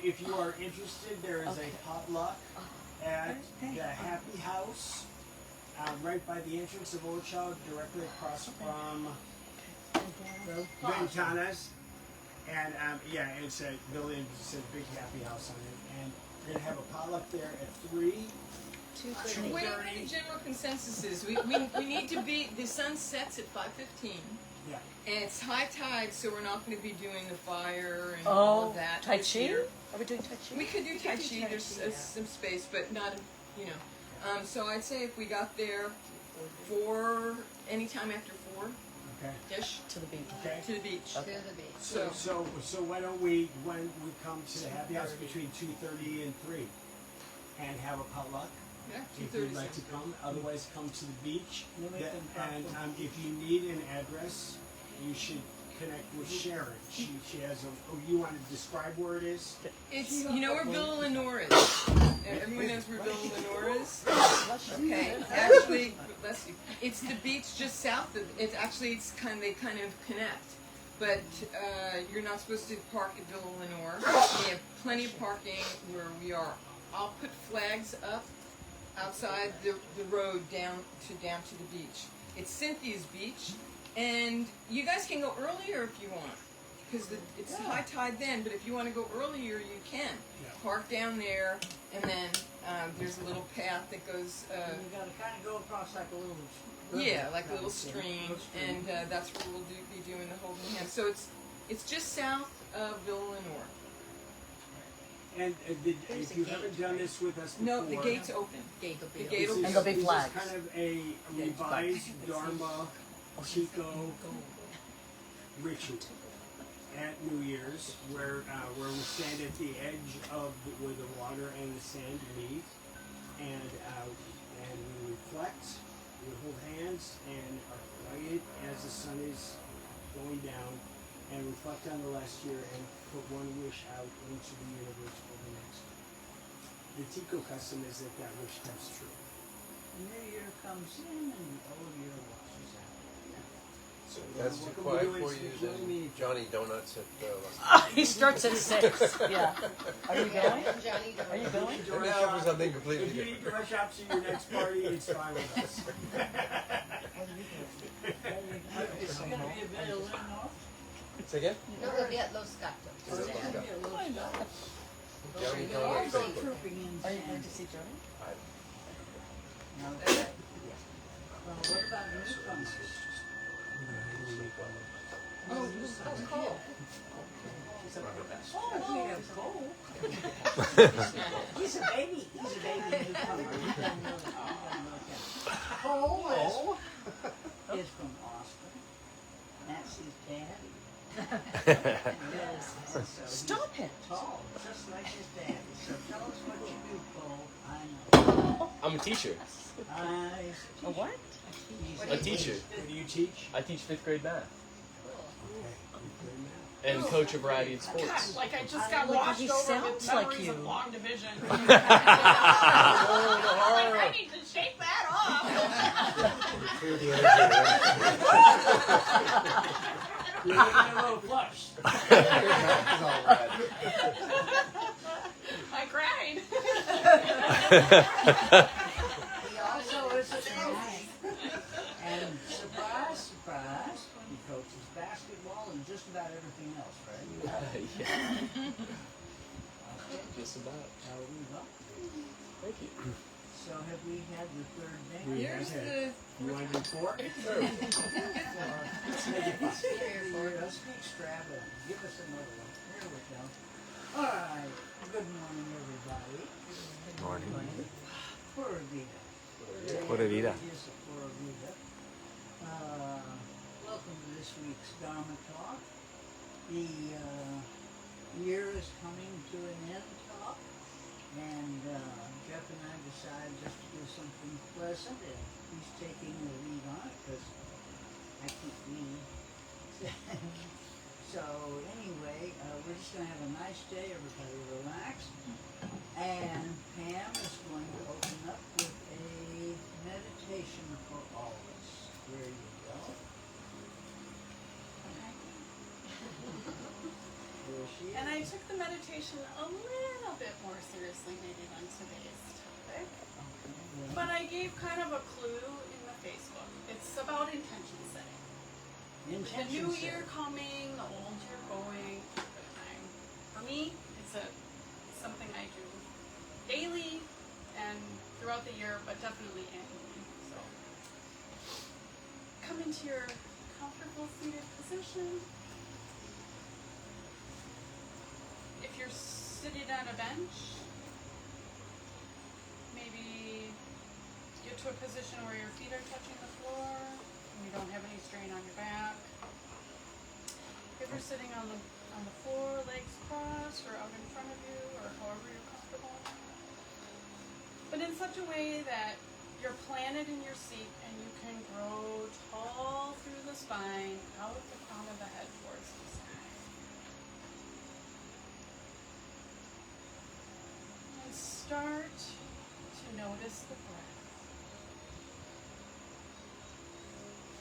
if you are interested, there is a potluck at the Happy House, right by the entrance of Old Child, directly across from Ventanas. And yeah, it's a building. It says Big Happy House on it, and we're gonna have a potluck there at 3. 2:30. Whatever the general consensus is, we need to be. The sun sets at 5:15. Yeah. And it's high tide, so we're not going to be doing the fire and all of that. Tai this Chi? year. Are we doing Tai Chi? We could do Tai Chi. Tai There's Chi, some space, but not, you know. So I'd say if we got there anytime after 4 Okay. ish To the beach. Okay. to the beach. Okay. To the beach. So why don't we come to the Happy House between 2:30 and 3, and have a potluck? Yeah, If you'd 2:30. like to come, otherwise come to the beach. Then we can And if you need an address, you should connect with Sharon. She has a. Oh, you want to describe where it is? It's, you know where Villa Lenore is. Everyone knows where Villa Lenore is. Okay, actually, bless you. It's the beach just south of. It's actually they kind of connect, but you're not supposed to park at Villa Lenore. We have plenty of parking where we are. I'll put flags up outside the road down to the beach. It's Cynthia's beach, and you guys can go earlier if you want, because it's high tide then. But if you want to go earlier, you can. Park down there, and then there's a little path that goes. You gotta kind of go across like a little. Like a little stream, and that's where we'll be doing the holding hands. So it's just south of Villa Lenore. And if you haven't done this with us before, No, the gate's open. The gate will And be there'll be this flags. is kind of a revised Dharma Chico ritual at New Year's, where we stand at the edge of where the water and the sand meet, and we reflect. We hold hands and are quiet as the sun is going down, and reflect on the last year and put one wish out into the universe for the next year. The Tico custom is that wish comes true. New Year comes in and the old year washes out. So That's too quiet for you, then Johnny Donuts at He starts at 6. Yeah. Are you going? Johnny, Are you going? And now for something completely If you need to different. rush out to your next party, it's fine with us. It's gonna be a bit of Lenore. Say again? no, it'll be at Los Gatos. Is it Los Gatos? Johnny You're Donuts. also Trooping in Are you sand. going to see Johnny? Now, well, what about newcomers? Oh, Cole. Oh, we have Cole. He's a baby. He's a baby newcomer. He doesn't know that. Cole is from Austin. That's his daddy. Stop it. Tall, just like his daddy. So tell us what you do, Cole. I know. I'm a teacher. I A what? A teacher. What do you teach? I teach 5th grade math Okay. and coach a variety of sports. Like I just got Like, washed he over sounds with like memories you. of long division. Oh, Like, I need to shake that off. Clear the energy. You're getting a little flushed. I cried. He also is a coach. And surprise, surprise, he coaches basketball and just about everything else, right? Yeah, Okay, just about. now we go. Thank you. So have we had the third thing? Here's the. You want to do 4? Let's make it fun. Let's be extravagant. Give us another one. Here we go. All right. Good morning, everybody. Good morning. Pura vida. Pura vida. It is a Pura vida. Welcome to this week's Dharma Talk. The year is coming to an end talk, and Jeff and I decided just to do something pleasant, and he's taking the lead on it because I can't lead. So anyway, we're just going to have a nice day, everybody relax. And Pam is going to open up with a meditation for all of us. There you go. There she And I is. took the meditation a little bit more seriously maybe than today's topic. Okay, But I gave kind of a clue in the Facebook. It's about intention setting. The intention new setting. year coming, the old year going. For me, it's something I do daily and throughout the year, but definitely annually. So come into your comfortable seated position. If you're sitting on a bench, maybe get to a position where your feet are touching the floor and you don't have any strain on your back. If you're sitting on the floor, legs crossed or out in front of you or however you're comfortable. But in such a way that you're planted in your seat and you can grow tall through the spine, out the crown of the head towards the sky. And start to notice the breath.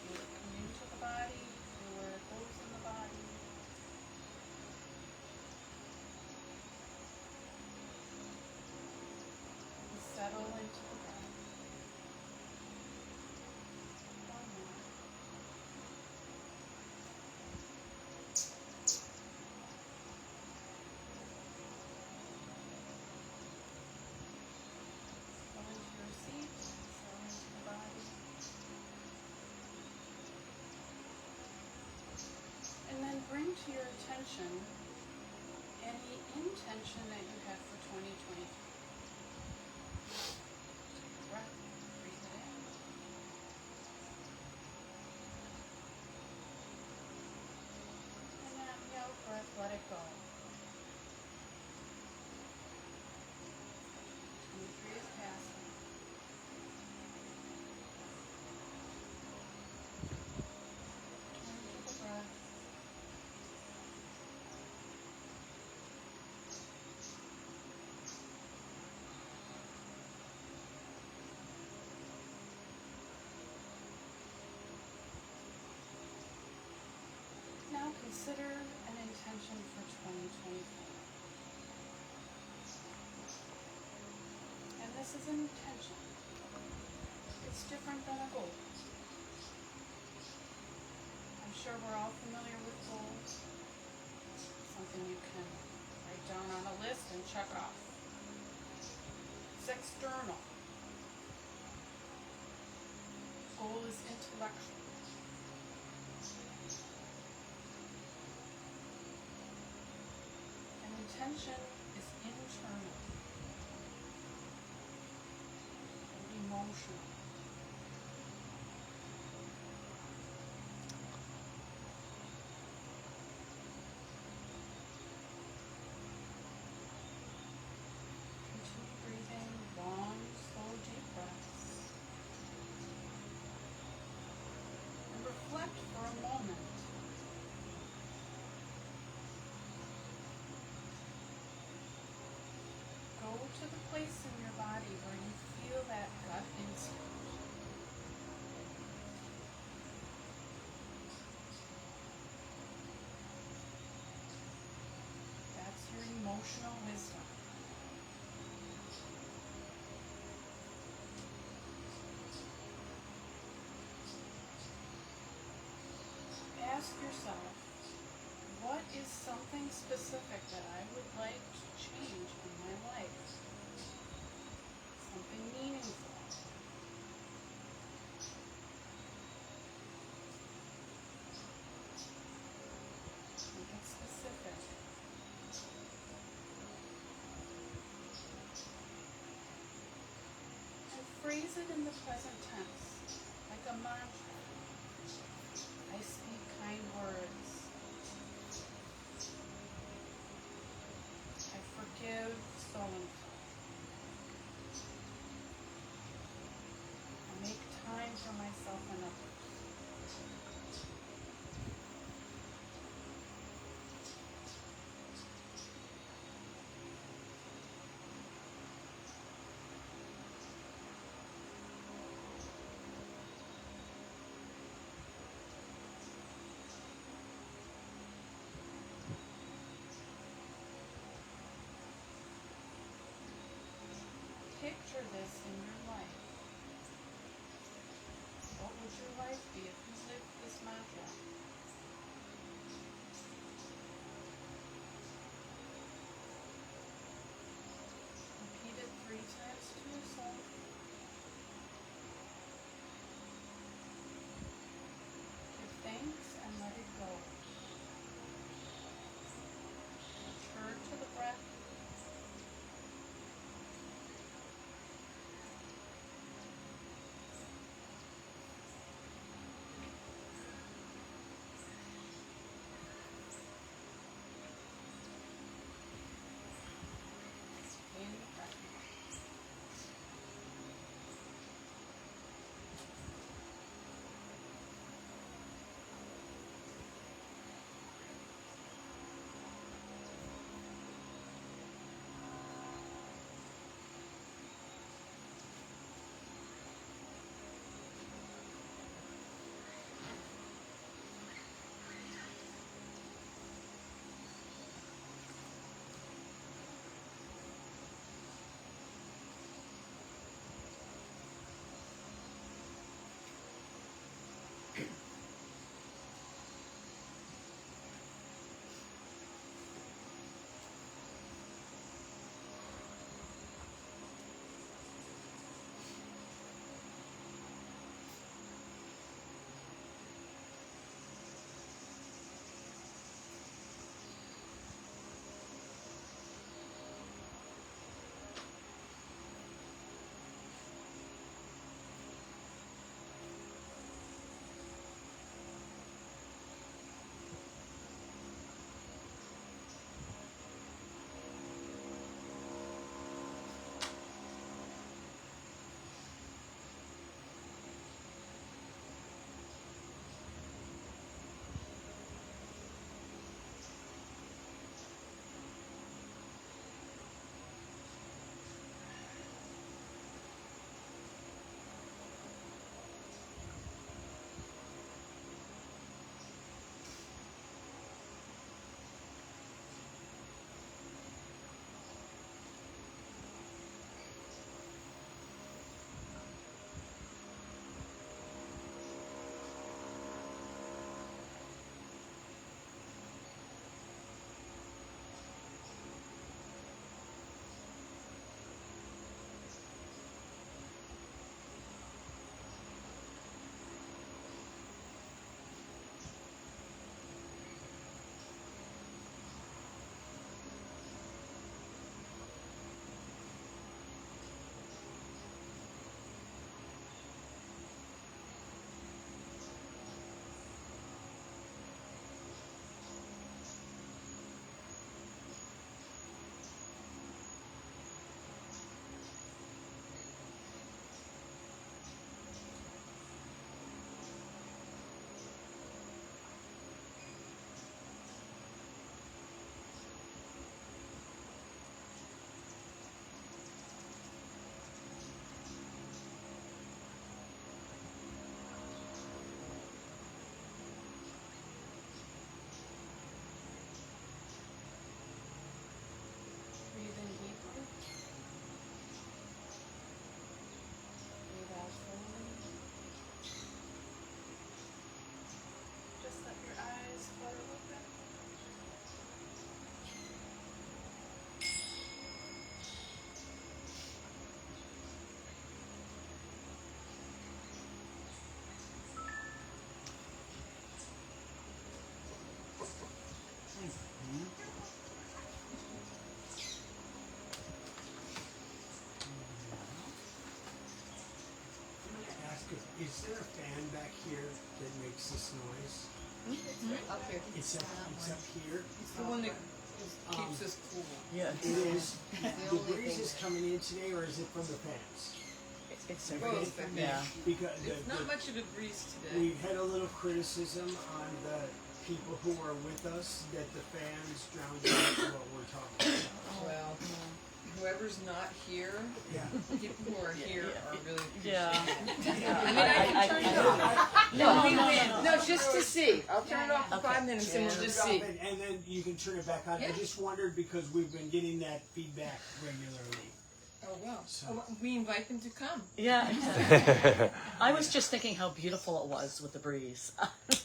Feel it come into the body, feel where it goes in the body. And settle into the breath. One more. Settle into your seat, settle into the body. And then bring to your attention any intention that you have for 2023. Take a breath, breathe it in. And on the out breath, let it go. 23 is passing. Turn to the breath. Now consider an intention for 2024. And this is an intention. It's different than a goal. I'm sure we're all familiar with goals. Something you can write down on a list and check off. It's external. Goal is intellectual. An intention is internal and emotional. Continue breathing long, slow, deep breaths. And reflect for a moment. Go to the place in your body where you feel that gut instinct. That's your emotional wisdom. Ask yourself, what is something specific that I would like to change in my life? Something meaningful. Make it specific. And phrase it in the present tense, like a mantra. I speak kind words. I forgive so-and-so. I make time for myself and others. this in your life, what would your life be if you lived this mantra? Repeat it 3 times to yourself. Give thanks and let it go. Return to the breath. In breath. Breathe in deeply. Breathe out slowly. Just let your eyes flutter open. I'm gonna ask is there a fan back here that makes this noise? Up here. It's up here. It's the one that keeps us cool. Yeah. It is. The only breeze thing is coming in today, or is it from the fans? It's Both, I think. yeah. Because It's not much of a breeze today. we've had a little criticism on the people who are with us that the fans drown out what we're talking about. Well, whoever's not here, Yeah. people who are here are really Yeah. appreciative. I mean, I can turn it off. No, just to see. I'll turn it off for 5 minutes and we'll just Drop see. it, and then you can turn it back on. I Yeah. just wondered because we've been getting that feedback regularly. Oh, well. So- Oh, well, we invite them to come. Yeah, exactly. I was just thinking how beautiful it was with the breeze.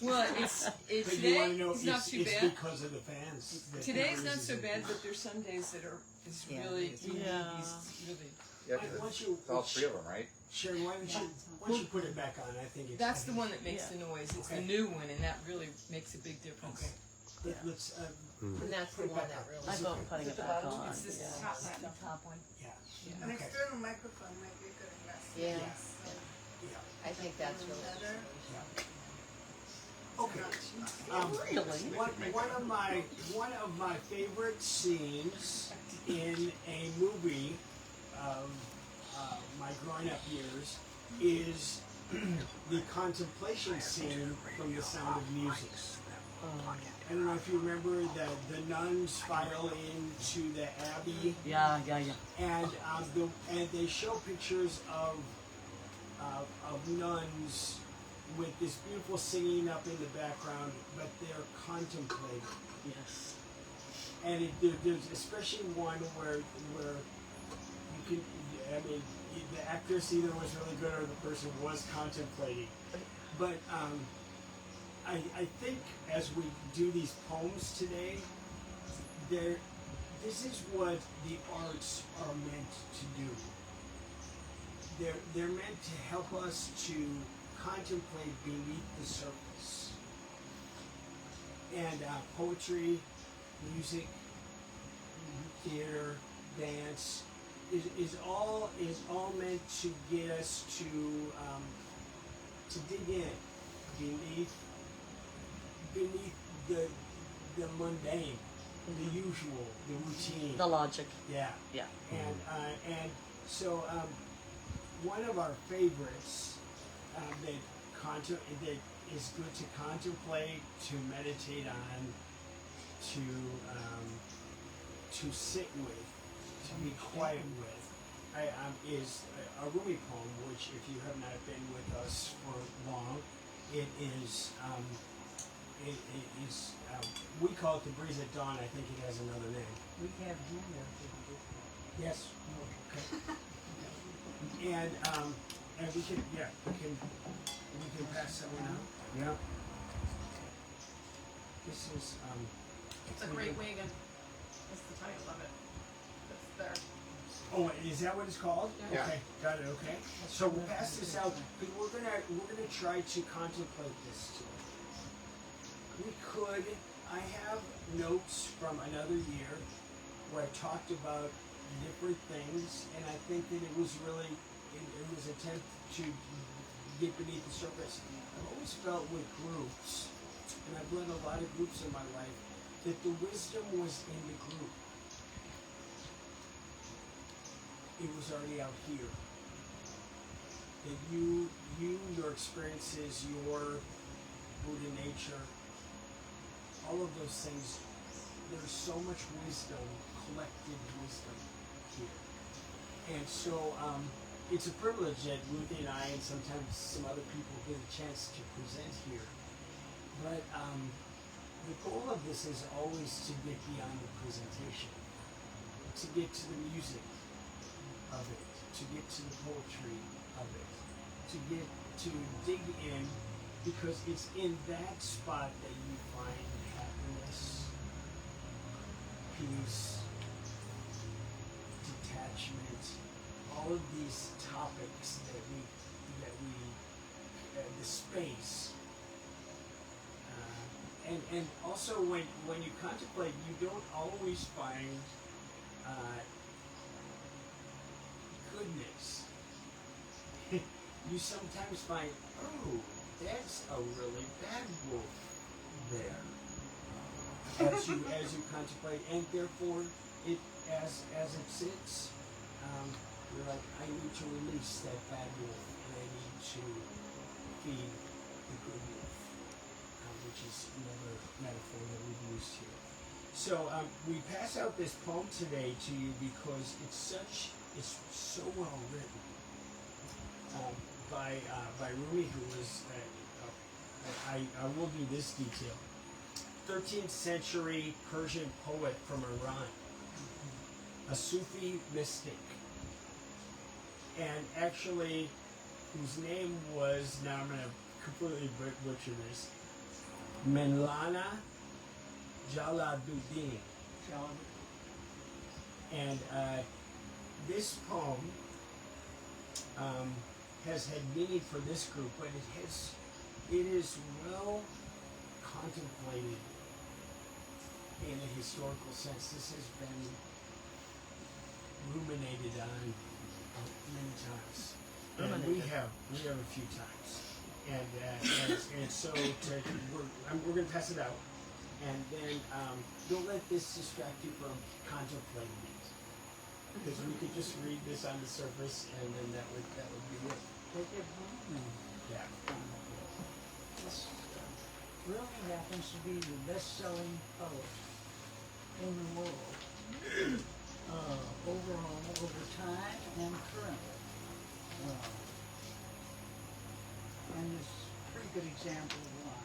Well, it's But you today. want to know It's not too it's bad. because of the fans. that Today the is not breeze so is- bad, but there's some days that are. It's Yeah. really. You need Yeah. these really. Yeah, Why 'cause don't you, it's all three of them, right? Sharon, why don't you put it back on? I think it's. That's I the think one that makes Yeah. the noise. It's Okay. the new one, and that really makes a big difference. Okay. Let's. And that's the put it one back that on. really. I vote putting it back on. It's this Yeah. top one. Yeah. An Okay. external microphone might be a good investment. Yes, Yeah. I think that's really. Better. Okay. One of my favorite scenes in a movie of my growing up years is the contemplation scene from The Sound of Music. I don't know if you remember the nuns file into the abbey, Yeah. and and they show pictures of nuns with this beautiful singing up in the background, but they're contemplating. Yes. And there's especially one where you can, I mean, the actress either was really good or the person was contemplating. But I think as we do these poems today, this is what the arts are meant to do. They're meant to help us to contemplate beneath the surface. And poetry, music, theater, dance is all meant to get us to dig in beneath the mundane, the usual, the routine. The logic. Yeah. Yeah. And so one of our favorites that is good to contemplate, to meditate on, to sit with, to be quiet with, is a Rumi poem. Which, if you have not been with us for long, it is. We call it the breeze at dawn. I think it has another name. We have handouts if you do. Yes. Okay. And we can pass that one out. Yeah. This is It's a great wagon. That's the title of it. That's there. Oh, is that what it's called? Yeah. Okay, got it. Okay. So we'll pass this out because we're gonna try to contemplate this too. We could. I have notes from another year where I talked about different things, and I think that it was really it was an attempt to get beneath the surface. I've always felt with groups, and I've led a lot of groups in my life, that the wisdom was in the group. It was already out here. That your experiences, your Buddha nature, all of those things, there's so much wisdom, collected wisdom here. And so it's a privilege that Ruthie and I and sometimes some other people get a chance to present here. But the goal of this is always to get beyond the presentation, to get to the music of it, to get to the poetry of it, to dig in, because it's in that spot that you find happiness, peace, detachment, all of these topics that we the space. And also when you contemplate, you don't always find goodness. You sometimes find, oh, that's a really bad wolf there. As you contemplate, and therefore it as it sits, you're like, I need to release that bad wolf, and I need to feed the good wolf, which is another metaphor that we've used here. So we pass out this poem today to you because it's so well written by Rumi, who was I will do this detail. 13th century Persian poet from Iran, a Sufi mystic, and actually, whose name was, now I'm going to completely butcher this, Menlana Jalaluddin. And this poem has had meaning for this group, but it is well contemplated in a historical sense. This has been ruminated on many times. And we have a few times. And so we're going to pass it out. And then don't let this distract you from contemplating it. Because we could just read this on the surface, and then that would be it. Take it home and Yeah. this really happens to be the best-selling poet in the world. Overall, over time and currently. And it's a pretty good example of why.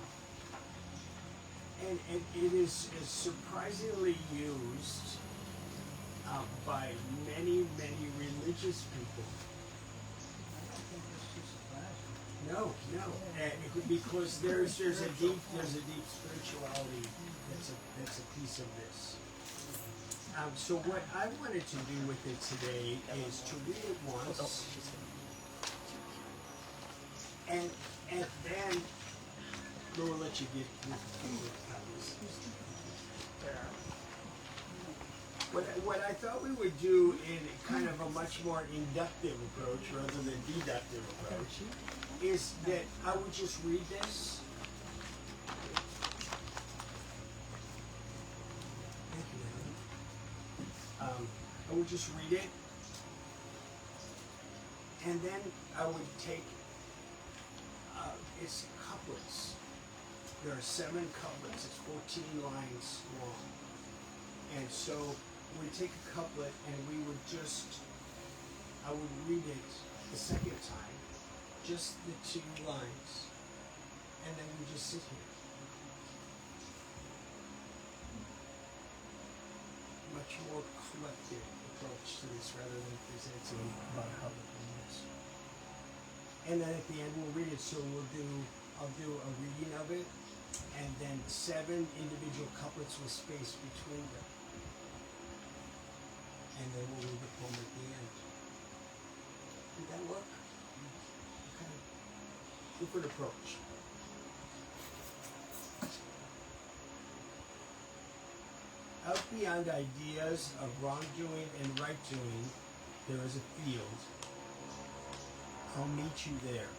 And it is surprisingly used by many religious people. I don't think it's too surprising. No, because there's a deep spirituality that's a piece of this. So what I wanted to do with it today is to read it once, and then we'll let you get copies. What I thought we would do in kind of a much more inductive approach rather than deductive approach is that I would just read this. Thank you, Natalie. I would just read it, and then I would take its couplets. There are 7 couplets. It's 14 lines long, and so we'd take a couplet and I would read it the second time, just the 2 lines, and then we just sit here. Much more collective approach to this rather than presenting about how the thing is. And then at the end we'll read it, so I'll do a reading of it, and then 7 individual couplets with space between them. And then we'll read the poem at the end. Did that work? Okay. Different approach. Out beyond ideas of wrongdoing and right-doing, there is a field. I'll meet you there.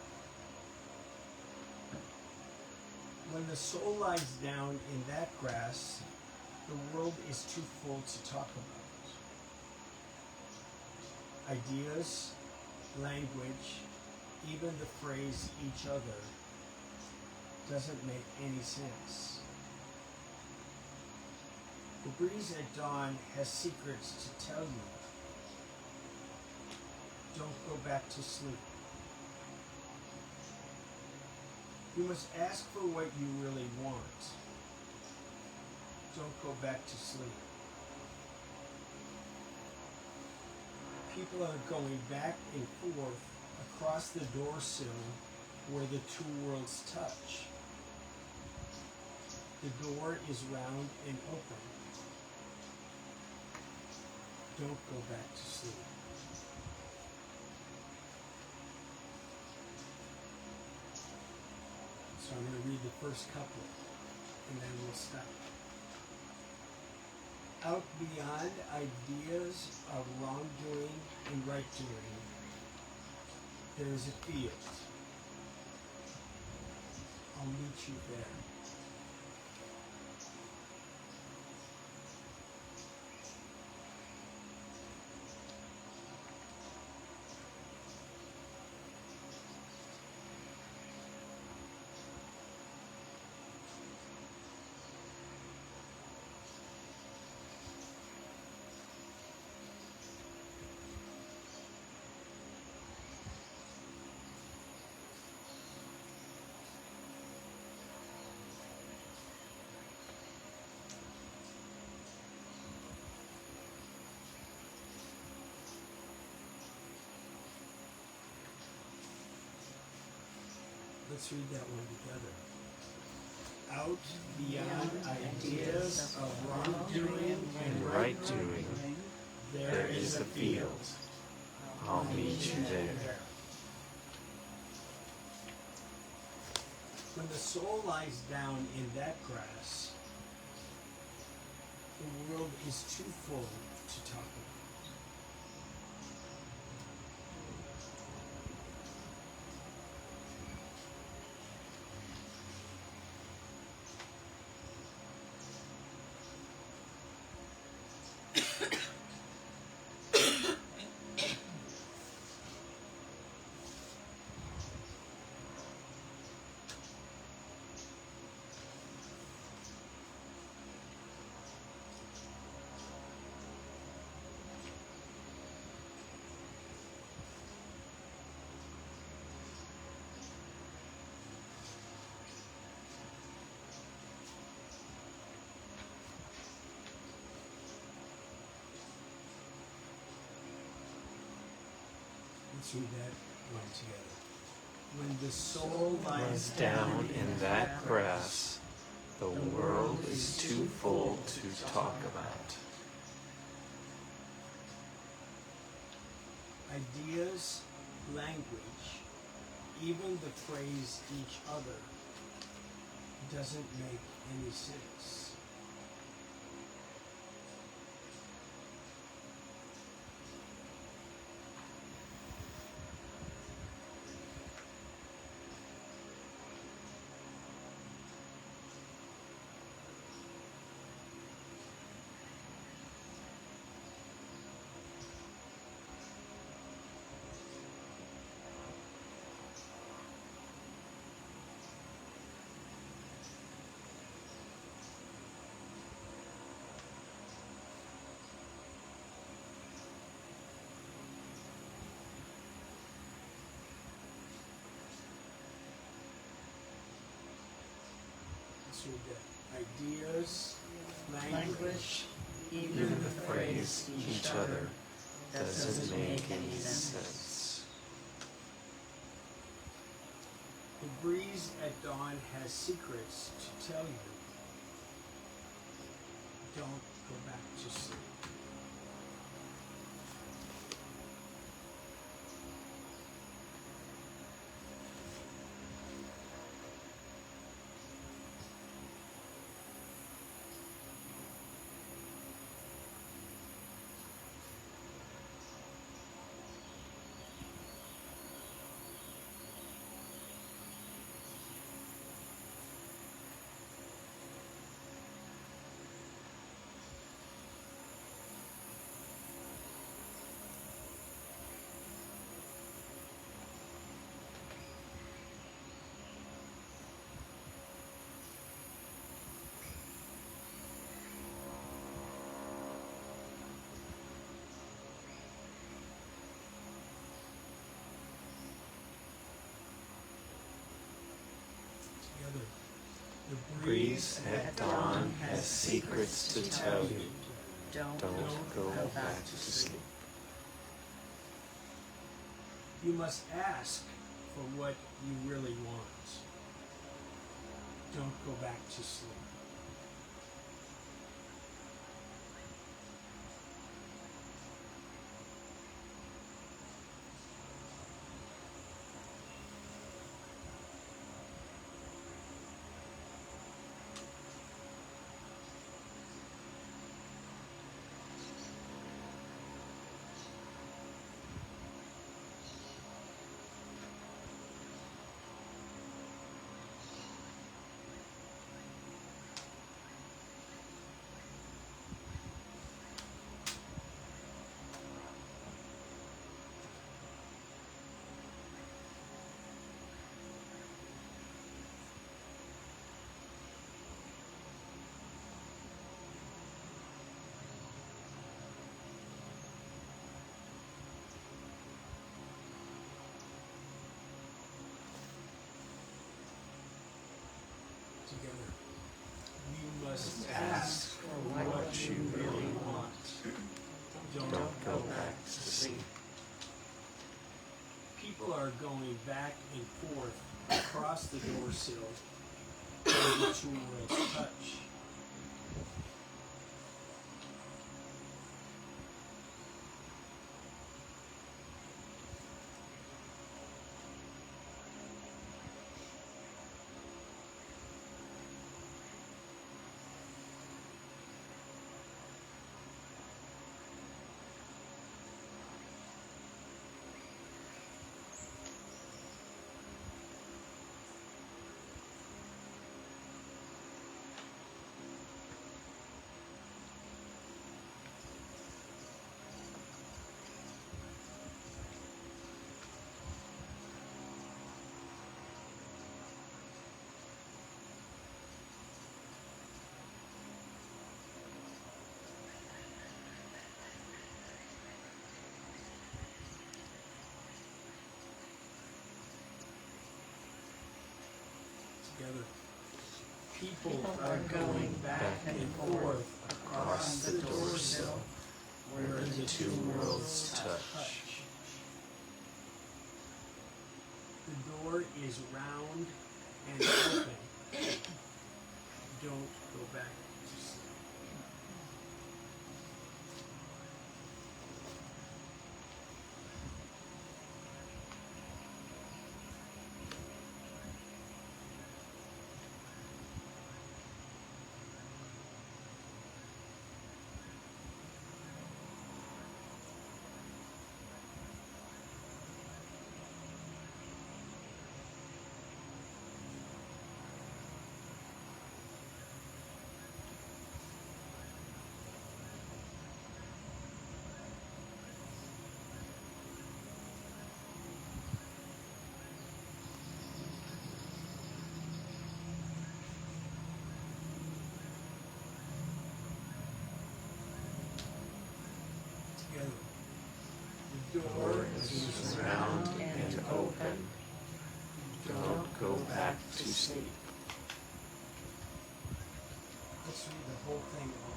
When the soul lies down in that grass, the world is too full to talk about. Ideas, language, even the phrase each other doesn't make any sense. The breeze at dawn has secrets to tell you. Don't go back to sleep. You must ask for what you really want. Don't go back to sleep. People are going back and forth across the door sill where the 2 worlds touch. The door is round and open. Don't go back to sleep. So I'm going to read the first couplet, and then we'll stop. Out beyond ideas of wrongdoing and right-doing, there is a field. I'll meet you there. Let's read that one together. Out beyond ideas of wrongdoing And right doing, there is a field. I'll meet you there. When the soul lies down in that grass, the world is too full to talk about. Let's read that one together. When the soul lies Down in that grass, the world is too full to talk about. ideas, language, even the phrase each other doesn't make any sense. So the ideas, language, Even the phrase each other doesn't make any sense. The breeze at dawn has secrets to tell you. Don't go back to sleep. Together. The Breeze at dawn has secrets to tell you. Don't go back to sleep. You must ask for what you really want. Don't go back to sleep. Together. You must ask for what you really want. Don't go back to sleep. People are going back and forth across the door sill where the two worlds touch. Together. People are going back and forth across the door sill where the two worlds touch. The door is round and open. Don't go back to sleep. Together. The door is round and open. Don't go back to sleep. Let's read the whole thing all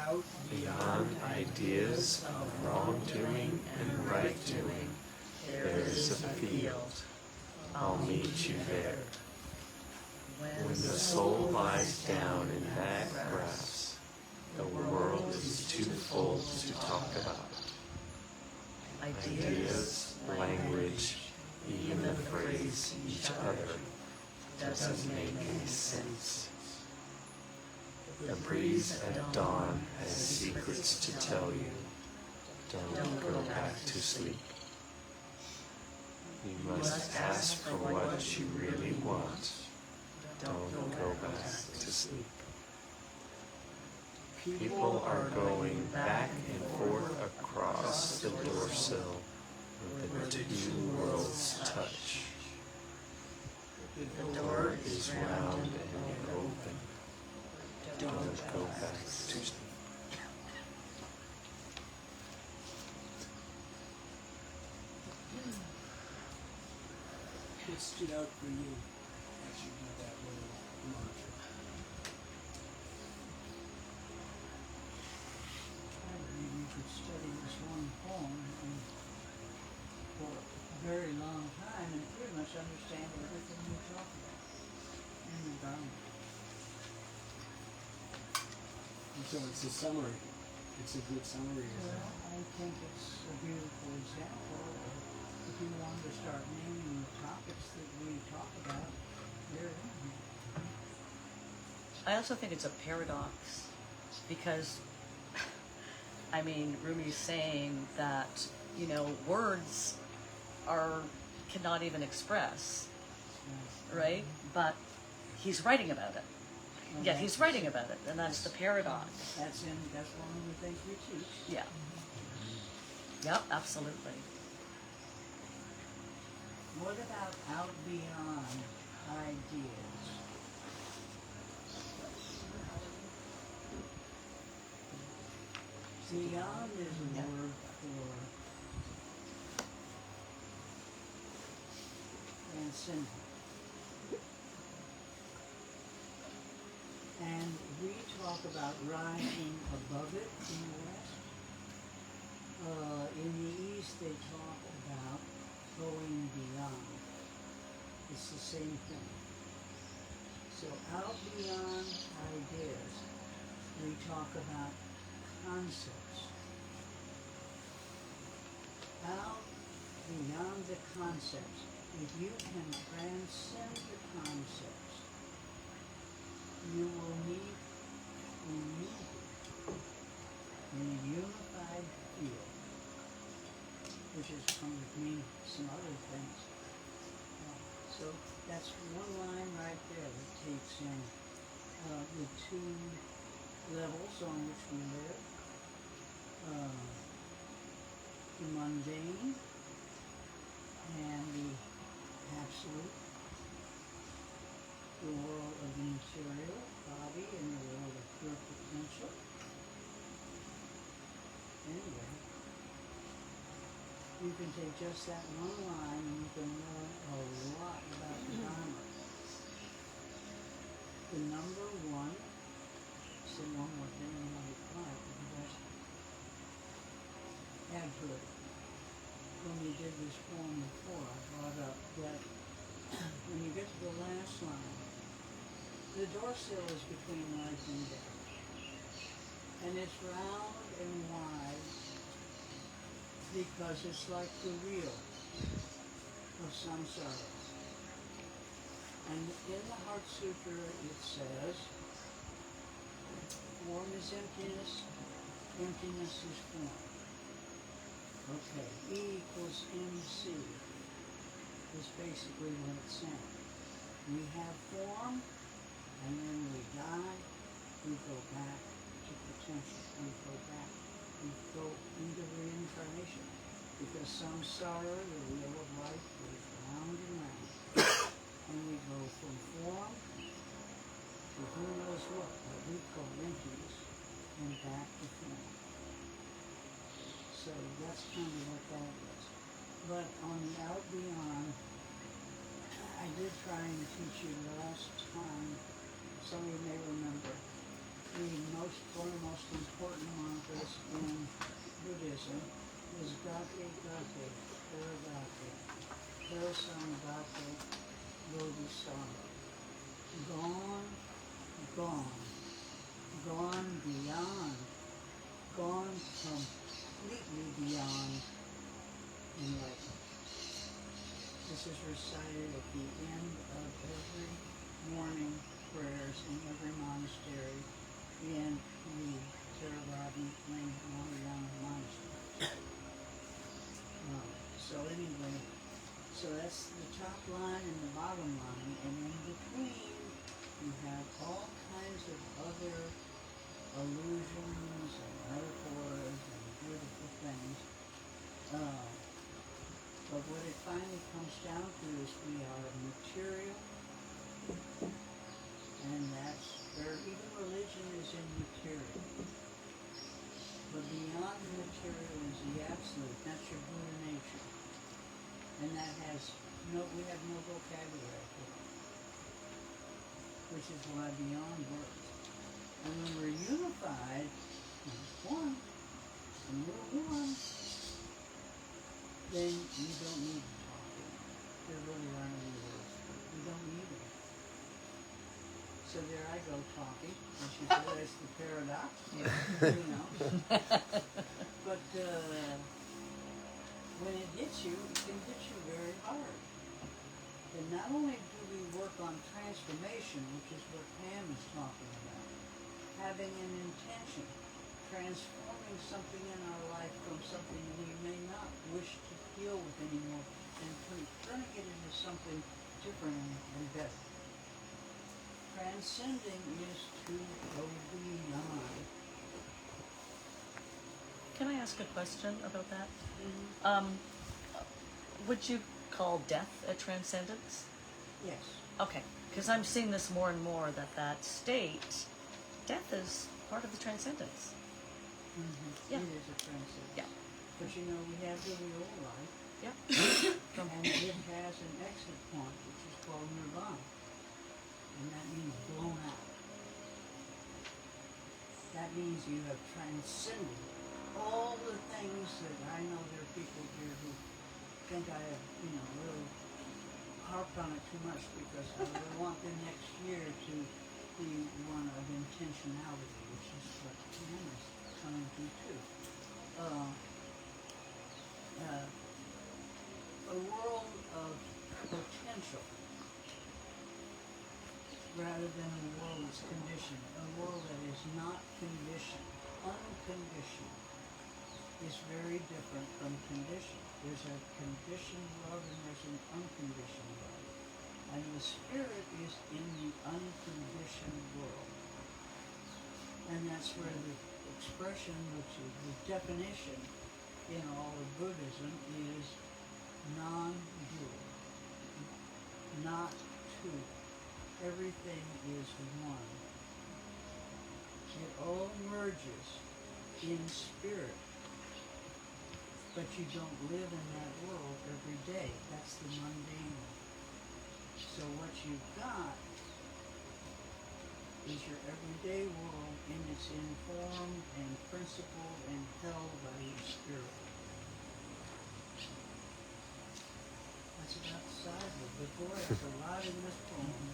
together. Out Beyond ideas of wrongdoing and right doing, there is a field. I'll meet you there. When the soul lies down in that grass, the world is too full to talk about. Ideas, language, even the phrase each other doesn't make any sense. The breeze at dawn has secrets to tell you. Don't go back to sleep. You must ask for what you really want. Don't go back to sleep. People are going back and forth across the door sill where the two worlds touch. The door is round and open. Don't go back to sleep. It stood out for you as you did that little mantra. I believe you could study this one poem for a very long time and pretty much understand everything you talk about in the Dharma. And so it's a summary. It's a good summary of Well, that. I think it's a beautiful example of if you wanted to start naming the topics that we talk about, they're in here. I also think it's a paradox because, I mean, Rumi's saying that, you know, words cannot even express, right? But he's writing about it. Well, Yeah, he's writing about it, and that's the paradox. That's one of the things we teach. Yeah. Yep, absolutely. What about out beyond ideas? Beyond is a word for transcendent. And we talk about rising above it in the West. In the East, they talk about going beyond. So out beyond ideas, we talk about concepts. Out beyond the concepts, if you can transcend the concepts, you will meet in unity, in a unified field, which is going to mean some other things. So that's one line right there that takes in the two levels on which we live. The mundane and the absolute. The world of the material body and the world of pure potential. Anyway, you can take just that one line and you can learn a lot about the Dharma. The number one, say one more thing and I'll be quiet for the rest. Add to it. When we did this poem before, I brought up that when you get to the last line, the doorsill is between life and death. And it's round and wide because it's like the wheel of samsara. And in the Heart Sutra it says, form is emptiness, emptiness is form. Okay, E equals MC is basically what it's saying. We have form, and then we die, we go back to potential, we go into reincarnation, because samsara, the wheel of life, goes round and round, and we go from form to who knows what we call emptiness, and back to form. So that's kind of what that is. But on the out beyond, I did try and teach you last time, some of you may remember, one of the most important mantras in Buddhism is Gate Gate, Paragate, Parasamgate, Bodhisattva. Gone, gone, gone beyond, gone completely beyond enlightenment. This is recited at the end of every morning prayers in every monastery in the Theravada Mahayana monastery. So anyway, so that's the top line and the bottom line, and in between you have all kinds of other allusions and metaphors and beautiful things. But what it finally comes down to is we are material, and that's where even religion is in material. But beyond the material is the absolute. That's your Buddha nature. And that has we have no vocabulary for it. Which is why beyond works. And when we're unified, one, and we're one, then you don't need to talk to them. There really aren't any words. You don't need them. So there I go talking, as you said, that's the paradox, you know. But when it hits you, it can hit you very hard. And not only do we work on transformation, which is what Pam is talking about, having an intention, transforming something in our life from something we may not wish to deal with anymore, and turning it into something different and better. Transcending is to go beyond. Can I ask a question about that? Mm-hmm. Would you call death a transcendence? Yes. Okay, because I'm seeing this more and more, that state, death is part of the transcendence. Mm-hmm. Yeah. It is a transcendence. Yeah. But you know, we have the real life, Yeah. and it has an exit point, which is called nirvana. And that means blown out. That means you have transcended all the things that I know there are people here who think I have, really harp on it too much because I want the next year to be one of intentionality, which is what Hannah's coming to too. A world of potential rather than a world that's conditioned. A world that is not conditioned, unconditioned, is very different from conditioned. There's a conditioned love and there's an unconditioned love. And the spirit is in the unconditioned world. And that's where the expression, which is the definition in all of Buddhism, is non-dual, not two. Everything is one. It all merges in spirit, but you don't live in that world every day. That's the mundane. So what you've got is your everyday world, and it's informed and principled and held by your spirit. That's about the size of it. But boy, there's a lot in this poem.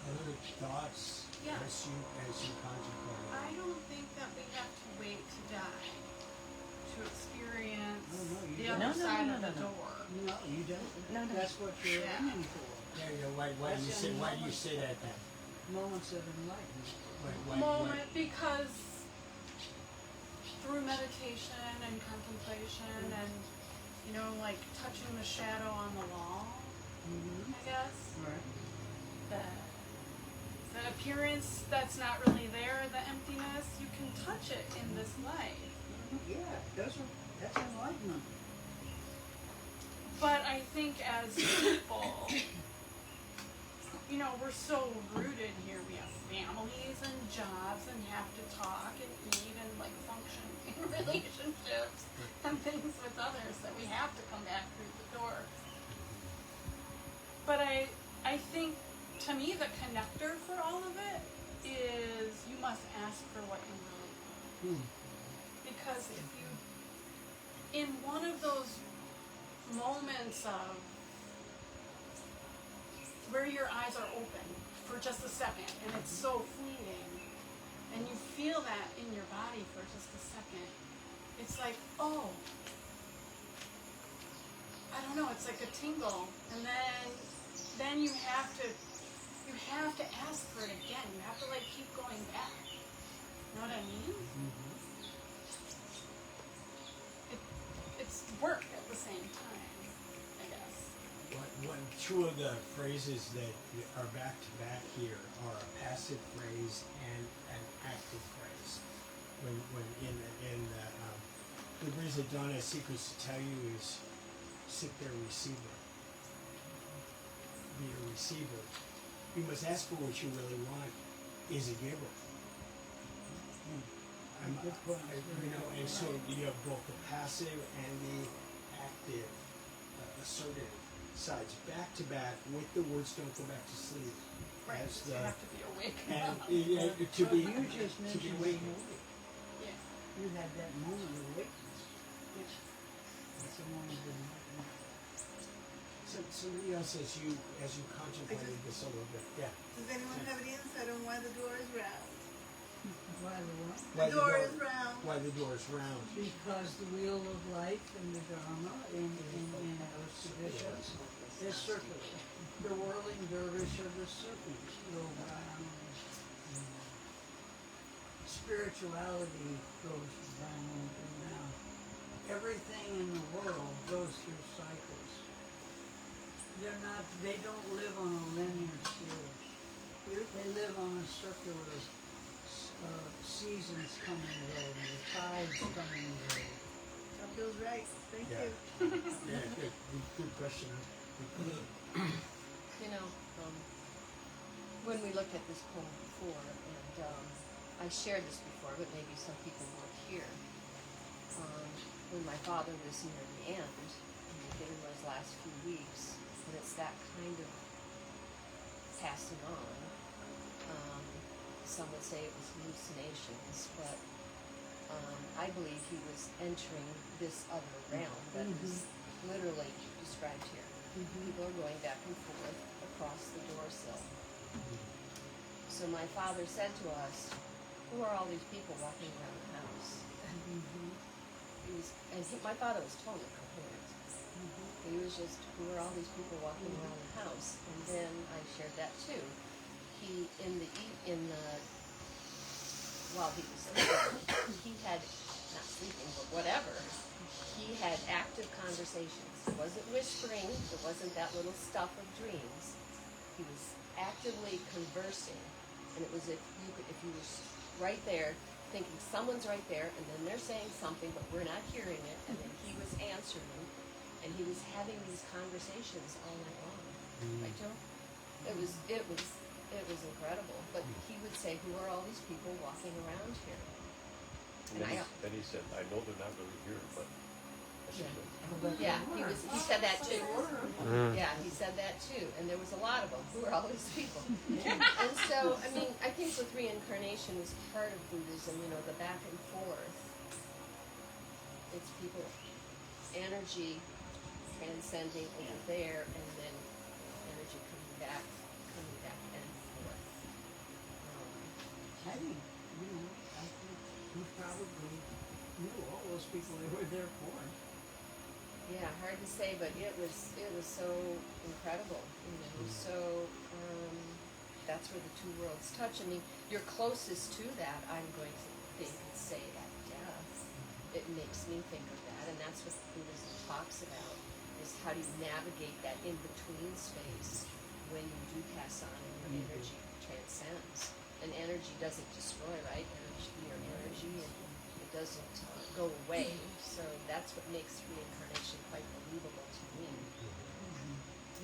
Other thoughts Yeah. as you contemplate? I don't think that we have to wait to die to experience Oh, no, you the don't. other No, no, side no, of no, the no. door. No, you don't. No, no. That's what you're Yeah. aiming for. There you go. Why do you That's say in why do you say that then? Moments of enlightenment. Moment, because through meditation and contemplation and, you know, like touching the shadow on the wall, Mm-hmm. I guess, Right. the appearance that's not really there, the emptiness, you can touch it in this life. Yeah, that's enlightenment. But I think as people, you know, we're so rooted here. We have families and jobs and have to talk and eat and like function in relationships and things with others that we have to come back through the door. But I think, to me, the connector for all of it is you must ask for what you really want. Because if you, in one of those moments of where your eyes are open for just a second and it's so fleeting and you feel that in your body for just a second, it's like, oh, I don't know, it's like a tingle, and then you have to ask for it again. You have to like keep going back. You know what I mean? It's work at the same time, I guess. Two of the phrases that are back to back here are a passive phrase and an active phrase. When in the reason Donna has secrets to tell you is sit there, receiver. Be a receiver. You must ask for what you really want. Is a giver. You know, and so you have both the passive and the active, assertive sides back to back with the words "Don't go back to sleep." Right. As You the have to be awake. and to But be you just to be mentioned awakened. Yeah. you had that moment of awakening. That's a moment of enlightenment. So somebody else, as you contemplated this a little bit, yeah. Does anyone have any insight on why the door is round? Why the what? Why The door is round. Why the door is round? Because the wheel of life and the Dharma in those traditions is circular. The whirling dervish of the serpents go round. Spirituality goes round and round. Everything in the world goes through cycles. They don't live on a linear scale. They live on a circular seasons come and go, the tides come and go. That feels right. Thank Yeah. you. Yeah, good question. You know, when we looked at this poem before, and I shared this before, but maybe some people weren't here. When my father was near the end, and within those last few weeks, and it's that kind of passing on. Some would say it was hallucinations, but I believe he was entering this other realm that is literally described here. People are going back and forth across the door sill. So my father said to us, "Who are all these people walking around the house?" My father was totally coherent. He was just, "Who are all these people walking around the house?" And then I shared that too. He while he was sleeping, he had, not sleeping, but whatever, he had active conversations. It wasn't whispering, it wasn't that little stuff of dreams. He was actively conversing, and it was if you were right there, thinking someone's right there, and then they're saying something, but we're not hearing it, and then he was answering, and he was having these conversations all night long. Right, Joe? It was incredible. But he would say, "Who are all these people walking around here?" And then he said, "I know they're not really here, but I should know." Yeah, he said that too. Yeah, he said that too. And there was a lot of them. Who are all these people? And so, I mean, I think with reincarnation is part of Buddhism, the back and forth. It's people, energy transcending over there, and then energy coming back and forth. I think, I think he probably knew all those people they were there for. Yeah, hard to say, but it was so incredible. So that's where the two worlds touch. I mean, you're closest to that, I'm going to think and say, at death. It makes me think of that, and that's what Buddhism talks about, is how do you navigate that in-between space when you do pass on and your energy transcends. And energy doesn't destroy, right? You're energy, and it doesn't go away. So that's what makes reincarnation quite believable to me.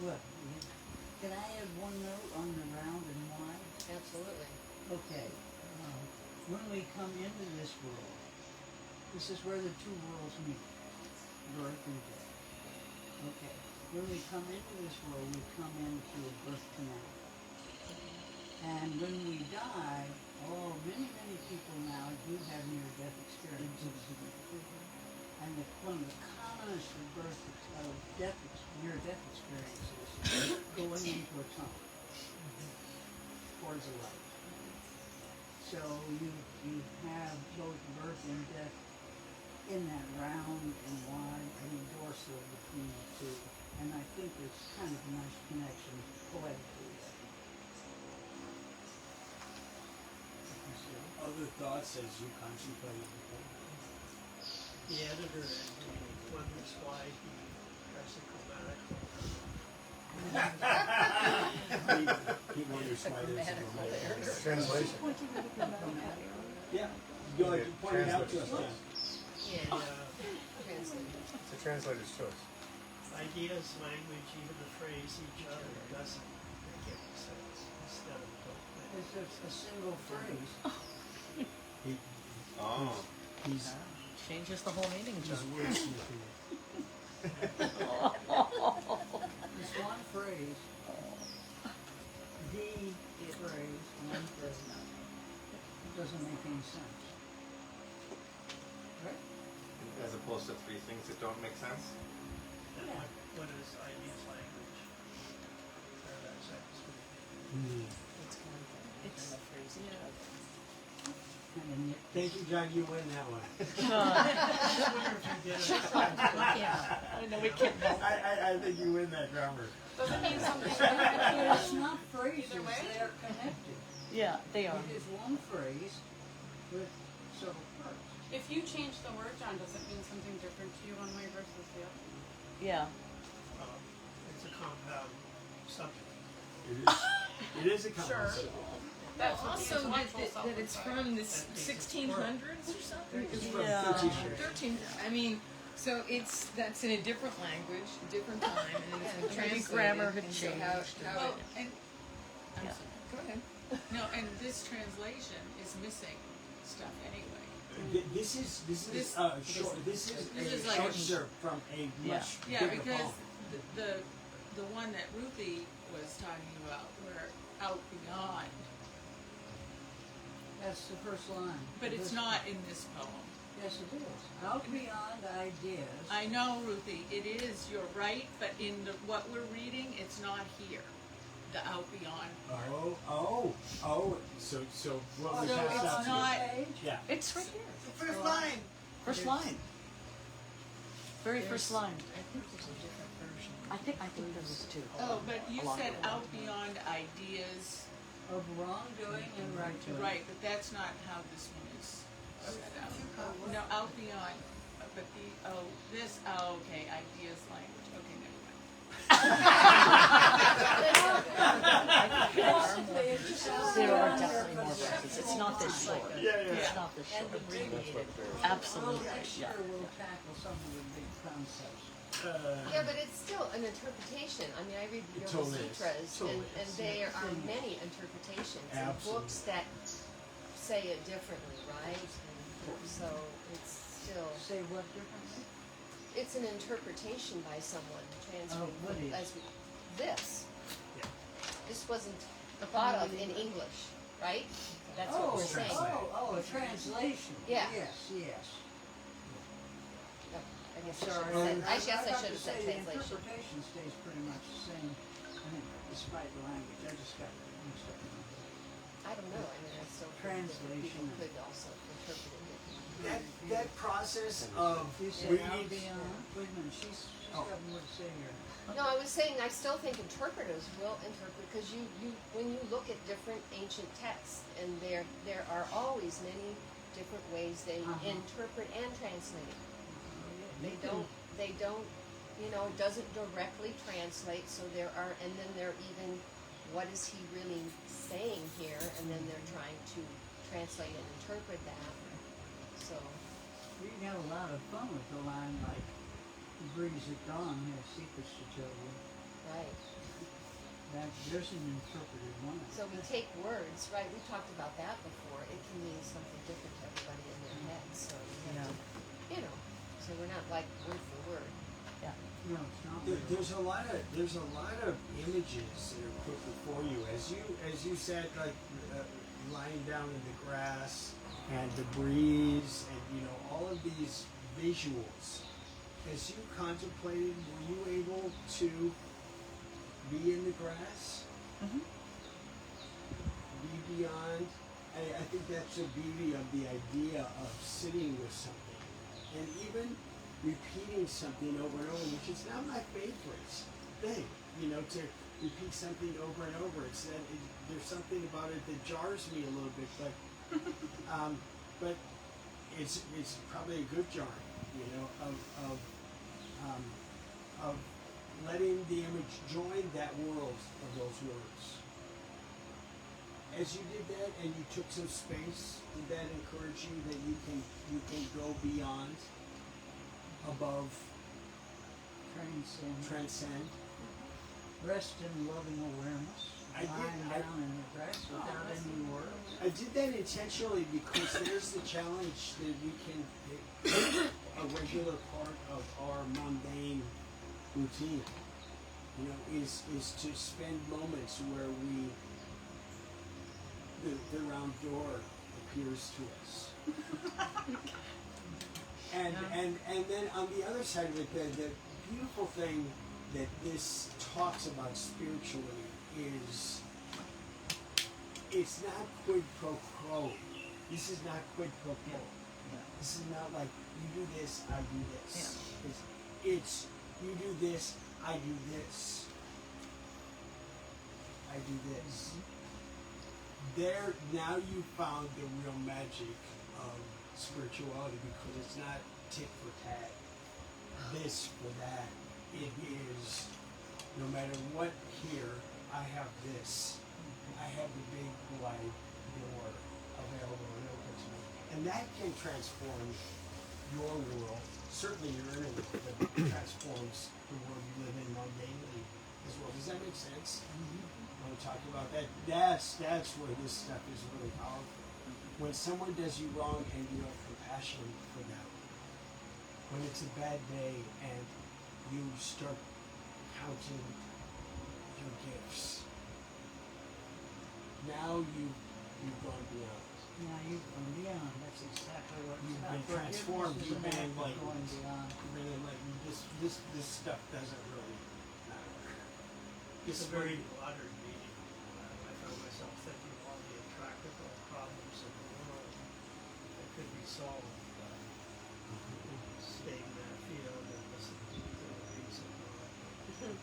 Well, can I add one note on the round and why? Absolutely. Okay. When we come into this world, this is where the two worlds meet, birth and death. Okay. When we come into this world, we come into a birth canal. And when we die, many, many people now do have near-death experiences. And one of the commonest near-death experiences is going into a tunnel towards the light. So you have both birth and death in that round and wide and dorsal between the two. And I think there's kind of a nice connection poetically there. Other thoughts as you contemplate before? The editor wonders why he has to come back. He wonders why there's a grammatical Translation. Yeah, go ahead, point it out to us, Jen. Yeah. It's a translator's choice. Ideas, language, even the phrase each other doesn't make any sense instead of both. It's just a single phrase. He's Changes the whole meaning, he's John. wordsmithing it. It's one phrase. The phrase, one phrase. It doesn't make any sense. Right? As opposed to three things that don't make sense? And what is ideas, language? Or that sentence. It's kind of, it's a phrase. Kind of nit. Thank you, John, you win that one. I wonder if you did it. Yeah, I know we can't help. I think you win that grammar. Does it mean something? It's not phrases, Either way? they are connected. Yeah, they are. It is one phrase with several parts. If you change the word, John, does it mean something different to you one way versus the other? Yeah. It's a compound subject. It is a Sure. concept. That's what the Also, intellectual that it's self from the That makes it 1600s or something? It's from Yeah. 1300. 13. I mean, so that's in a different language, a different time, and it's been Maybe translated. grammar had and so changed. how Well, it, and I'm sorry. Go ahead. no, and this translation is missing stuff anyway. This is This- short. This is this a is like short a- excerpt from a much Yeah, bigger because poem. the one that Ruthie was talking about, we're out beyond, That's the first line. but it's not in this poem. Yes, it is. Out beyond ideas. I know, Ruthie, it is, you're right, but in what we're reading, it's not here. The out beyond part. So what we So passed it's out to not- you. Yeah. It's right here. First line. First line. Very first line. I think there's a different version. I think there was two. Oh, but you Along said the way. out beyond ideas, Of wrongdoing and right doing. right, but that's not how this one is set out. No, out beyond, but okay, ideas language, okay, never mind. There are definitely more verses. It's not this short. It's not this And short. the big, Absolutely. next Yeah. year we'll tackle some of the big concepts. Yeah, but it's still an interpretation. I mean, I read the It Yoga totally is. Sutras, Totally and is. there are many interpretations and Absolutely. books that say it differently, right? And so it's still, Say what differently? it's an interpretation by someone Oh, what is? as this. Yeah. This wasn't thought of in English, right? That's what we're saying. Oh, a translation. Yeah. Yes. I guess I Sorry. should have said, I guess I have should to have said say the translation. interpretation stays pretty much the same, I mean, despite the language. I just got mixed up. I don't know, I mean, I still think that Translation. people could also interpret it differently. That process of You say out reading. beyond, wait a minute, she's Oh. got more to say here. No, I was saying I still think interpreters will interpret because you when you look at different ancient texts and there are always many different ways they interpret and translate. They don't it doesn't directly translate, so there are, and then they're even, what is he really saying here, and then they're trying to translate and interpret that. So We can have a lot of fun with the line like, "The breeze at dawn has secrets to tell you." right. That there's an interpreted one. So we take words, right, we talked about that before, it can mean something different to everybody in their heads, so you have to, so we're not like word for word. No, it's not. There's a lot of images that are put before you as you said, like lying down in the grass and the breeze and all of these visuals. As you contemplated, were you able to be in the grass? Mhm. Be beyond. I think that's the beauty of the idea of sitting with something and even repeating something over and over, which is not my favorite thing. To repeat something over and over. It's that there's something about it that jars me a little bit, but it's probably a good jarring, of letting the image join that world of those words. As you did that and you took some space, did that encourage you that you can go beyond, above, transcend? Rest in loving awareness. Lying down in the grass without any words. I did that intentionally because there's the challenge that we can, a regular part of our mundane routine, is to spend moments where the round door appears to us. And then on the other side of it, the beautiful thing that this talks about spiritually is it's not quid pro quo. This is not quid pro quo. This is not like you do this, I do this. It's you do this, I do this. I do this. There, now you found the real magic of spirituality because it's not tit for tat, this for that. It is, no matter what here, I have this. I have the big wide door available and open to me. And that can transform your world. Certainly your inner world, but it transforms the world you live in mundanely as well. Does that make sense? When we talk about that, that's where this stuff is really powerful. When someone does you wrong and you have compassion for them. When it's a bad day and you start counting your gifts. Now you've gone beyond. Now you've gone beyond, that's exactly what it's You've about. been transformed, Forgiveness is you've been about enlightened. going beyond. You've been enlightened. This stuff doesn't really matter. It's a very modern meeting. I found myself thinking of all the intractable problems of the world that could be solved by staying in that field and listening to the ways of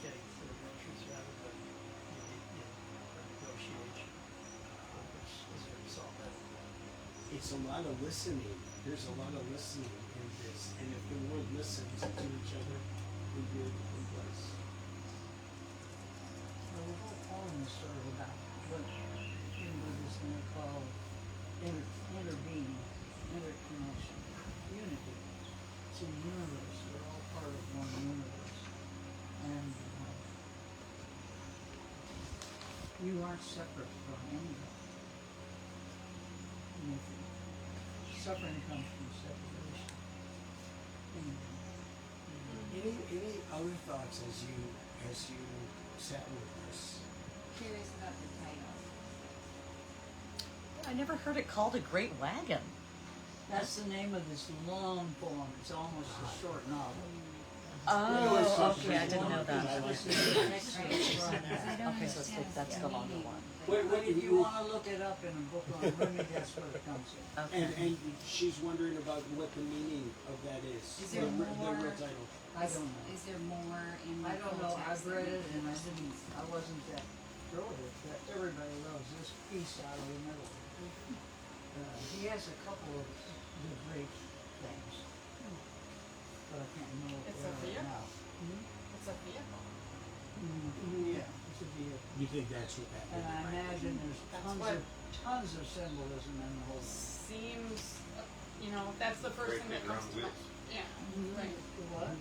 getting to the groceries rather than a negotiation, which is going to solve that. It's a lot of listening. There's a lot of listening in this, and if the world listens to each other, we'd be a different place. Well, the whole poem is sort of about what in Buddhism they call interbeing, interconnection, unity. It's a universe. We're all part of one universe. And you aren't separate from anybody. Anything. Suffering comes from separation. Any other thoughts as you sat with us? Curious about the title. I never heard it called a great wagon. That's the name of this long poem. It's almost a short novel. Oh, okay, I didn't know that. This is the next one from that. Okay, so it's like, that's the longer one. But if you want to look it up in a book on Rumi, that's where it comes in. Okay. And she's wondering about what the meaning of that is. Is there the more? real title. I don't know. Is there more in the I don't full know. I've text read than it and I wasn't that thrilled with it. But everybody loves this piece out of the middle. He has a couple of the great things, but I can't remember what It's they a are vehicle. now. It's a vehicle. Yeah, it's a vehicle. You think that's what that And I is? imagine there's tons of symbolism in the whole thing. Seems, that's the first Great thing that big comes round to mind. wheels. Yeah, right. What?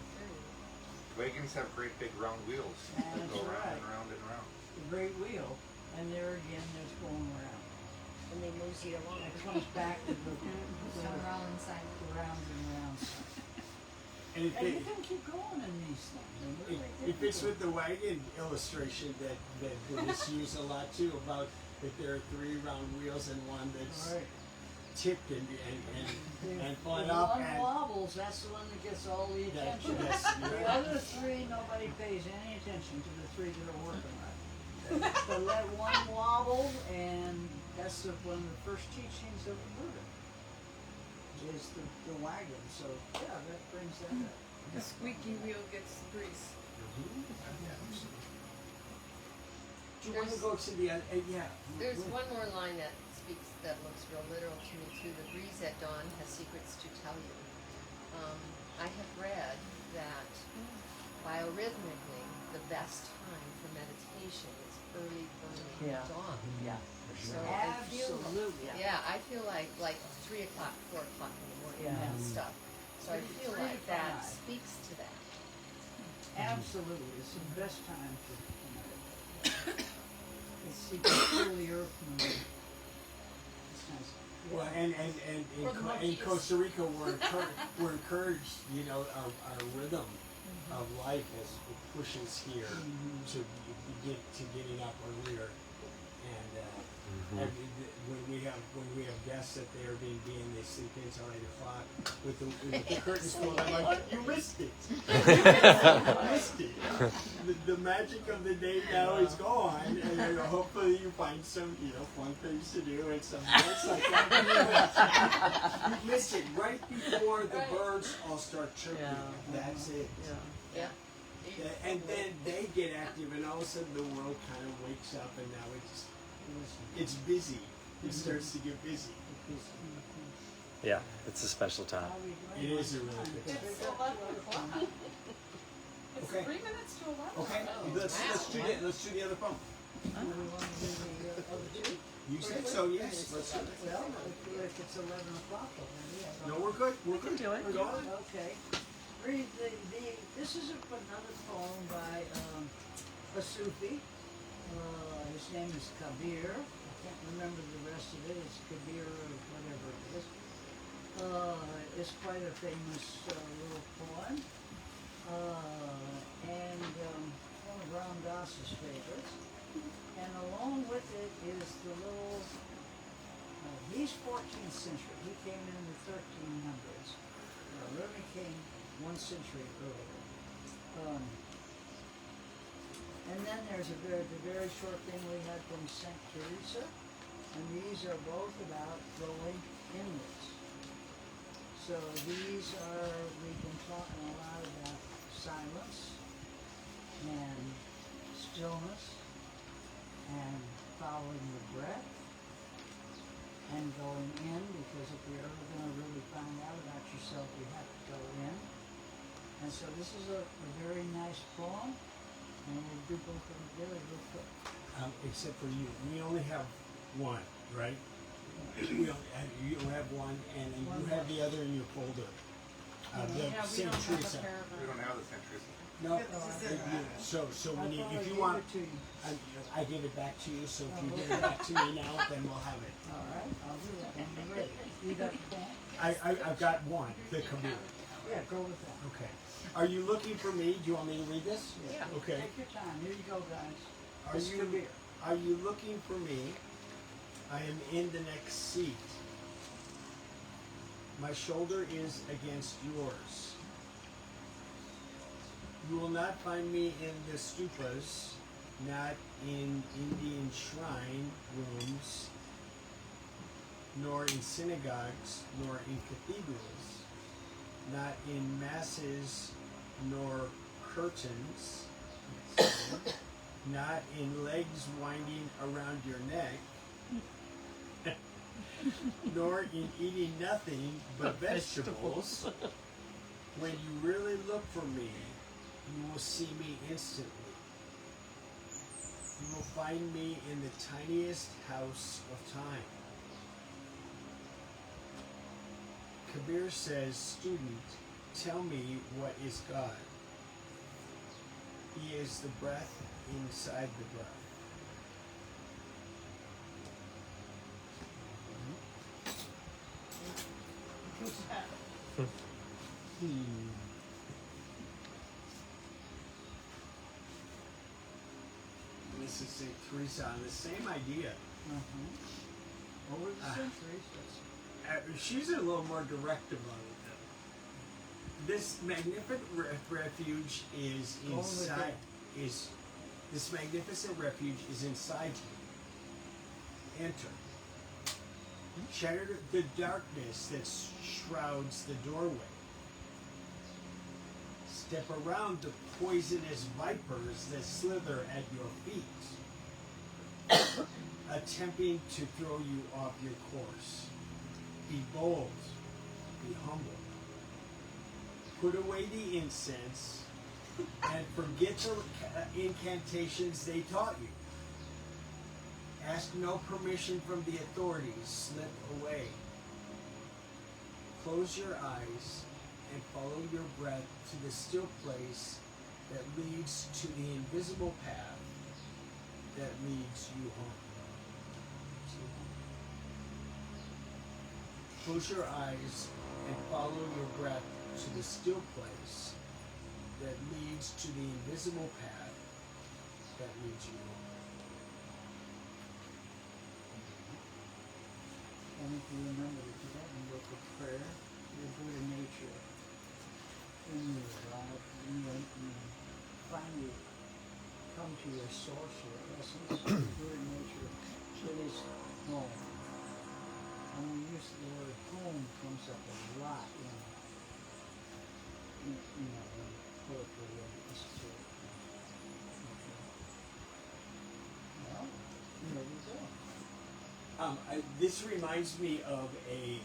Wagons have great big round wheels that That's go round right. and round and round. The great wheel, and there again, there's going around. And they mosey along. It comes back to the So we're all inside. round and round. And if, And you it, can keep going in these things. They're really if it's difficult. with the wagon illustration that Buddhists use a lot too, about if there are 3 round wheels and one that's Right. tipped and The fought one up and wobbles, that's the one that gets all the that, attention. that's, The other 3, nobody pays any attention to the 3 that are working right. But let one wobble, and that's one of the first teachings of the Buddha, is the wagon. So, yeah, that brings that up. The squeaky wheel gets the grease. Do you want to go to the other? Yeah. There's one more line that looks real literal to me too. The breeze at dawn has secrets to tell you. I have read that biorhythmically, the best time for meditation is early burning Yeah. dawn. Yeah, for So sure. I feel, Absolutely. I feel like 3 o'clock, 4 o'clock in the morning Yeah. and stuff. So I feel 3 to like that 5. speaks to that. Absolutely, it's the best time to meditate. It's secret earlier from the it's nice. Well, and Or the in monkeys. Costa Rica, we're encouraged. Our rhythm of life as it pushes here to getting up earlier, and when we have guests at the Airbnb and they sleep in until 8 o'clock with the curtains pulled, I'm like, you missed it. You missed it. The magic of the day now is gone, and hopefully you find some fun things to do and some dance like that. You missed it right before the birds all start chirping. Yeah. That's it. Yeah. Yeah. And then they get active, and all of a sudden the world kind of wakes up, and now it's busy. It starts to get busy. Yeah, it's a special time. It is a really good time. It's 11 o'clock. It's Okay. 3 minutes to 11. Okay, let's do the other phone. Do we want to do the other 2? You said so, yes. Let's do it. Well, if it's 11 o'clock already. No, we're good. We're good. do it. Go on. Okay. Read this is another poem by a Sufi. His name is Kabir. I can't remember the rest of it. It's Kabir or whatever it is. It's quite a famous little poem. And one of Ram Dass's favorites. And along with it is the little He's 14th century. He came in the 1300s. Rumi came 1 century earlier. And then there's the very short thing we had from St. Teresa. And these are both about going inwards. So these are, we've been talking a lot about silence and stillness and following the breath and going in, because if you're ever going to really find out about yourself, you have to go in. And so this is a very nice poem, and we'll do both of them together real quick. Except for you. We only have one, right? You have one, and you have the other in your folder. The Yeah, we St. don't have Teresa. a paragraph. We don't have the St. Teresa. No, so I we need, thought I if you gave want, it to you. I give it back to you, so if you give it back to me now, then we'll have it. All right, I'll do that when you're ready. You got the pen? I've got one, the Kabir. Yeah, go with that. Okay. Are you looking for me? Do you want me to read this? Yeah. Okay. Take your time. Here you go, guys. Are This is you, Kabir. are you looking for me? I am in the next seat. My shoulder is against yours. You will not find me in the stupas, not in Indian shrine rooms, nor in synagogues, nor in cathedrals, not in masses, nor curtains, not in legs winding around your neck, nor in eating nothing but vegetables. When you really look for me, you will see me instantly. You will find me in the tiniest house of time. Kabir says, student, tell me what is God. He is the breath inside the breath. This is St. Teresa on the same idea. Over the centuries. She's a little more directive on it, though. This magnificent refuge is inside. This magnificent refuge is inside you. Enter. Shatter the darkness that shrouds the doorway. Step around the poisonous vipers that slither at your feet, attempting to throw you off your course. Be bold, be humble. Put away the incense and forget the incantations they taught you. Ask no permission from the authorities. Slip away. Close your eyes and follow your breath to the still place that leads to the invisible path that leads you home. Close your eyes and follow your breath to the still place that leads to the invisible path that leads you home. And if you remember to do that and look at prayer, your Buddha nature in your life, you finally come to your source, your essence, your Buddha nature. It is home. And when you use the word home comes up a lot in poetry and history. Well, there we go. This reminds me of a.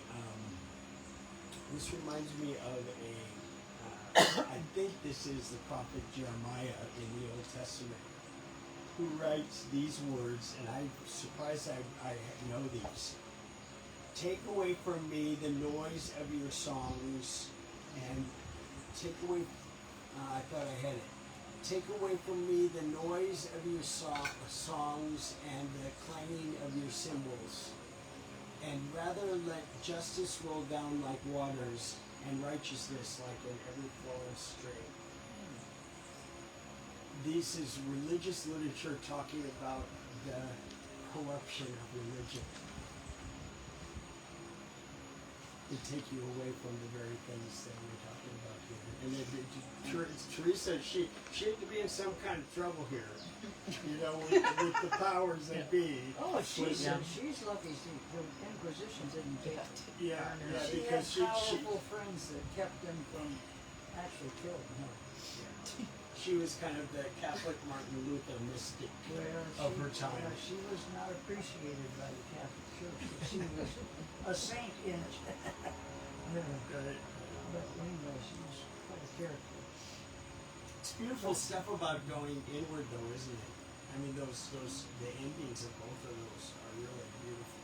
I think this is the prophet Jeremiah in the Old Testament, who writes these words, and I'm surprised I know these. Take away from me the noise of your songs, and take away. I thought I had it. Take away from me the noise of your songs and the clanging of your cymbals, and rather let justice roll down like waters and righteousness like an ever-flowing stream. This is religious literature talking about the corruption of religion. to take you away from the very things that we're talking about here. And Teresa, she had to be in some kind of trouble here, you know, with the powers that be. Oh, she's lucky the Inquisition didn't take her. Yeah, She because had powerful friends that kept them from actually killing her. She was kind of the Catholic Martin Luther mystic of her time. Yeah, she was not appreciated by the Catholic Church. But she was a saint in it. But anyway, she was quite a character. It's beautiful stuff about going inward, though, isn't it? I mean, the endings of both of those are really beautiful.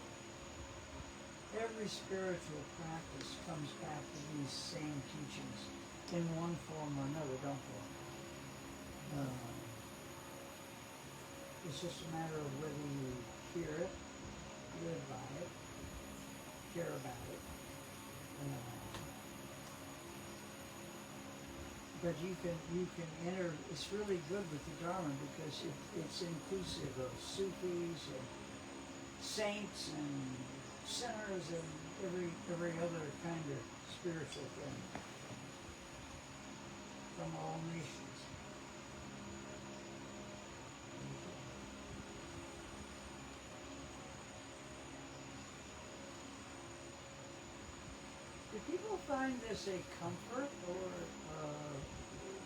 Every spiritual practice comes back to these same teachings in one form or another, don't they? It's just a matter of whether you hear it, live by it, care about it. But you can enter. It's really good with the Dharma because it's inclusive of Sufis and saints and sinners and every other kind of spiritual thing from all nations. Do people find this a comfort,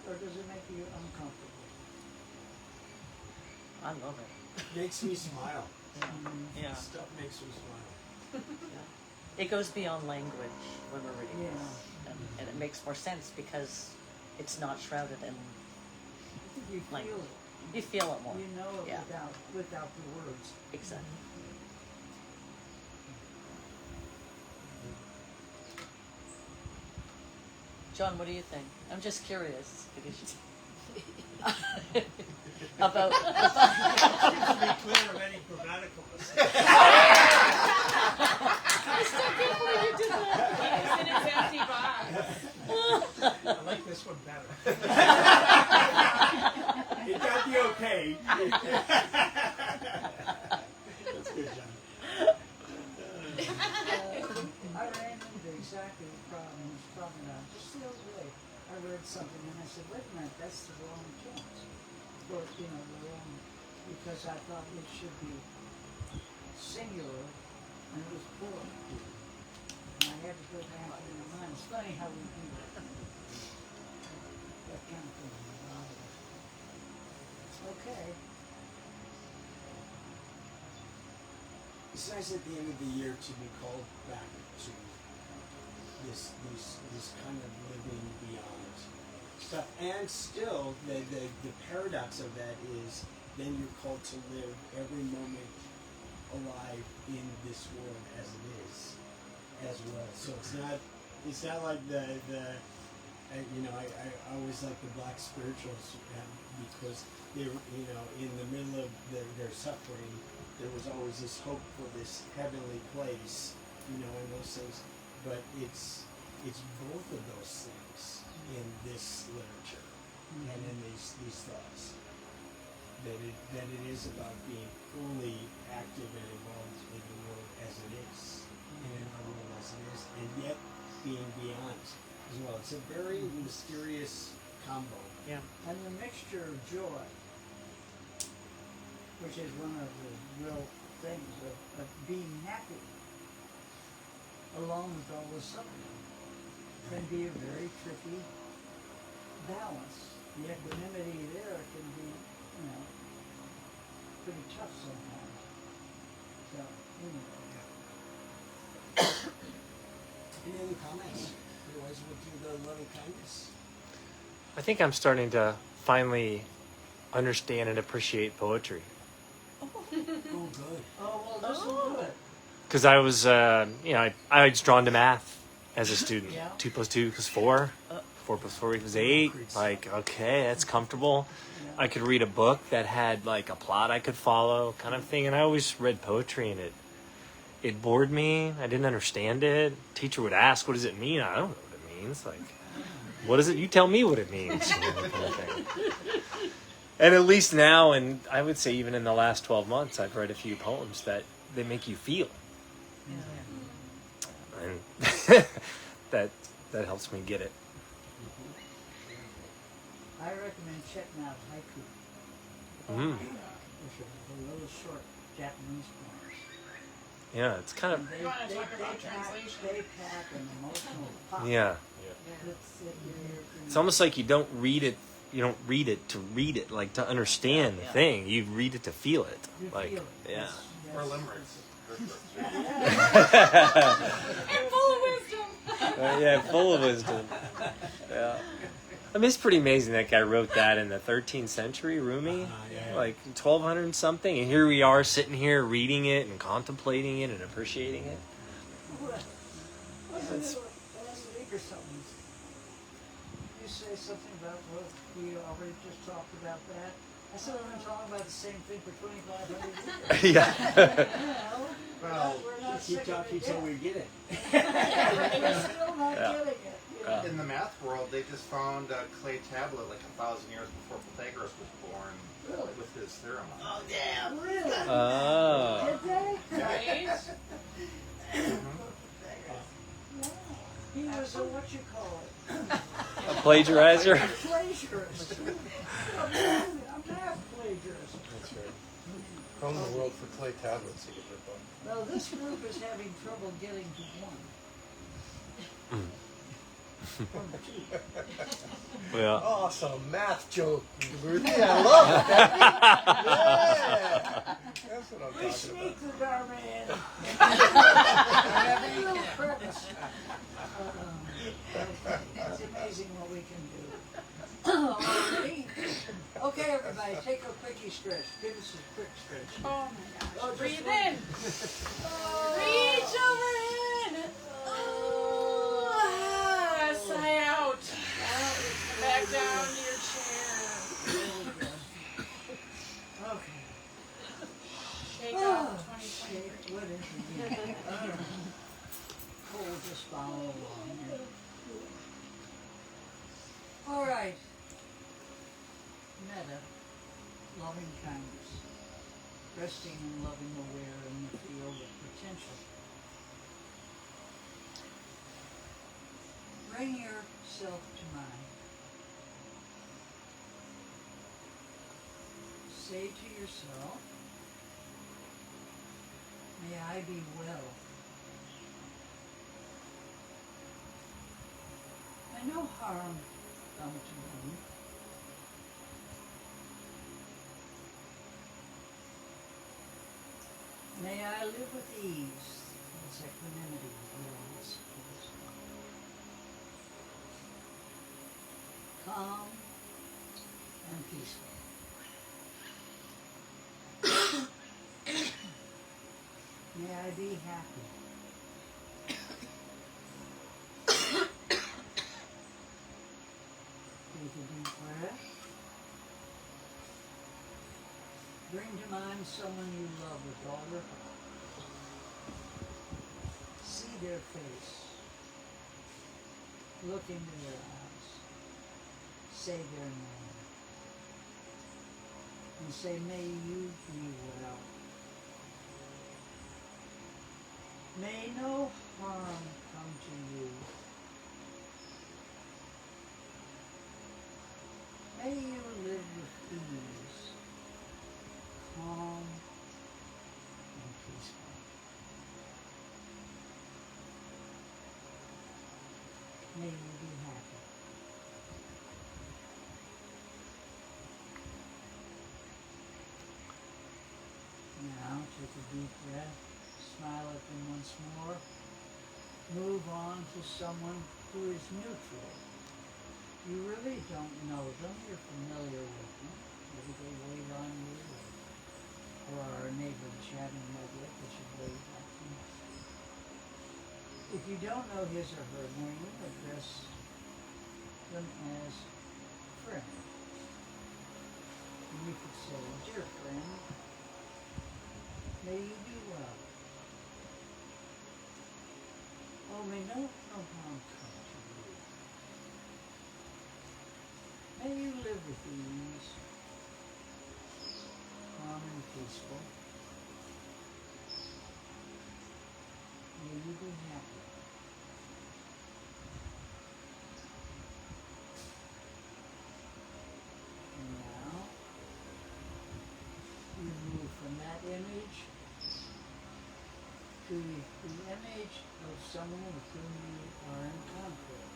or does it make you uncomfortable? I love it. Makes me smile. Yeah. This stuff makes me smile. It goes beyond language when we're reading Yeah. this. And it makes more sense because it's not shrouded in You feel language. it. You feel it more. You know it Yeah. without the words. Exactly. John, what do you think? I'm just curious because about Seems to be clear of any grammatical mistakes. I still can't believe you did that. It's in its empty box. I like this one better. It got the okay. That's good, John. I ran into exactly the problem he was talking about. Just the other day, I read something and I said, wait a minute, that's the wrong tense. Or, the wrong, because I thought it should be singular and it was plural. And I had to go back in my mind. It's funny how we do that. That kind of thing. Okay. It's nice at the end of the year to be called back to this kind of living beyond stuff. And still, the paradox of that is then you're called to live every moment alive in this world as it is, as well. So it's not like I always like the black spirituals because they were, in the middle of their suffering, there was always this hope for this heavenly place, and those things. But it's both of those things in this literature and in these thoughts. That it is about being fully active and involved in the world as it is, and in our world as it is, and yet being beyond as well. It's a very mysterious combo. Yeah. And the mixture of joy, which is one of the real things of being happy, along with all the suffering, can be a very tricky balance. The equanimity there can be, pretty tough sometimes. So, Any other comments? Otherwise, we'll do the loving kindness. I think I'm starting to finally understand and appreciate poetry. Oh, good. oh, well, this will do it. Because I was, I was drawn to math as a student. Yeah. 2 + 2 = 4. 4 + 4 = 8. Like, okay, that's comfortable. I could read a book that had like a plot I could follow, kind of thing. And I always read poetry, and it bored me. I didn't understand it. Teacher would ask, "What does it mean?" I don't know what it means. Like, what is it? You tell me what it means. Kind of thing. And at least now, and I would say even in the last 12 months, I've read a few poems that they make you feel. and that helps me get it. I recommend checking out haiku. Mm. Which are the little short Japanese poems. Yeah, it's kind of And You wanna talk about pack, translation? they pack an emotional pop. yeah. It's almost like you don't read it. You don't read it to read it, like to understand the thing. You read it to feel it. You Like, feel it. yeah. Or limericks. And full of wisdom. Yeah, full of wisdom. Yeah. I mean, it's pretty amazing that guy wrote that in the 13th century, Rumi, like 1200 and something, and here we are sitting here reading it and contemplating it and appreciating it. Last week or something, you say something about what we already just talked about that. I said we've been talking about the same thing for 2,500 years. Yeah. Well, we're not Keep sick of talking it till yet. we get it. We're still not Yeah. getting it. You know? in the math world, they just found a clay tablet like 1,000 years before Pythagoras was born with his theorem on it. Oh, damn, really? Oh. Did they? Right? He was a what you call it? A plagiarizer? Plagiarist. A math plagiarist. That's right. From the world for clay tablets to get ripped on. Now this group is having trouble getting to one. From two. Yeah. Awesome math joke, Ruthie. I love it. Yeah. That's what I'm We talking sneak about. the Dharma in. Whatever you Little can. crevice. It's amazing what we can do. Alrighty. Okay, everybody, take a quickie stretch. Give us a quick stretch. Oh my gosh. Oh, just Breathe one. in. Reach over in. Oh, sigh out. Back down to your chair. Okay. Shake Oh, off shake, 2023. what is it? Cold just follow along here. All right. Metta, loving kindness, resting and loving aware in the field of potential. Bring yourself to mind. Say to yourself, may I be well. May no harm come to me. May I live with ease. That's equanimity, I suppose. Calm and peaceful. May I be happy. Take a deep breath. Bring to mind someone you love with all your heart. See their face. Look into their eyes. Say their name. And say, may you be well. May no harm come to you. May you live with ease, calm, and peaceful. May you be happy. Now take a deep breath, smile at them once more. Move on to someone who is neutral. You really don't know them, you're familiar with them. Maybe they wait on you, or are a neighbor that you haven't met yet that you wait at them. If you don't know his or her name, address them as friend. And you could say, dear friend, may you be well. Oh, may no harm come to you. May you live with ease, calm and peaceful. May you be happy. someone with whom you are in conflict.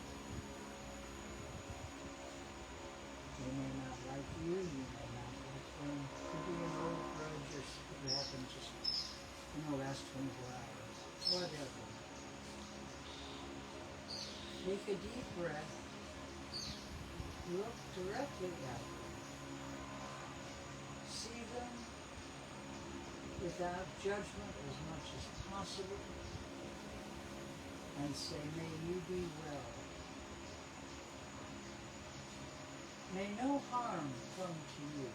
They may not like you may not like them. Could be an old grudge or it happened just in the last 24 hours. Whatever. Take a deep breath. Look directly at them. See them without judgment as much as possible. And say, may you be well. May no harm come to you.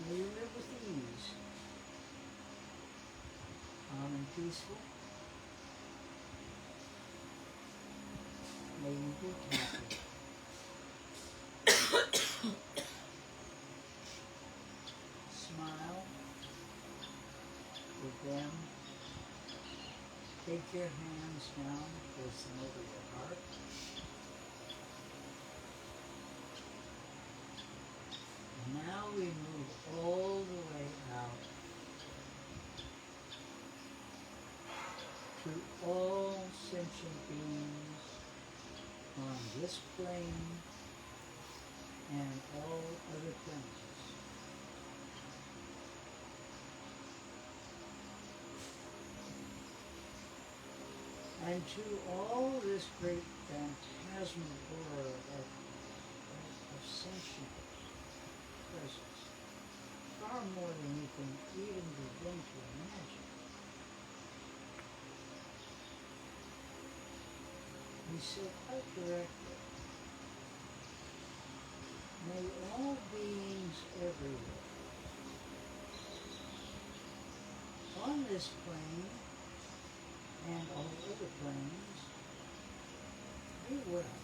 May you live with ease, calm and peaceful. May you be happy. Smile with them. Take your hands down, place them over your heart. Now we move all the way out to all sentient beings on this plane and all other planets. And to all this great phantasmagoria of sentient presence, far more than you can even begin to imagine. We say quite directly, may all beings everywhere, on this plane and all other planes, be well.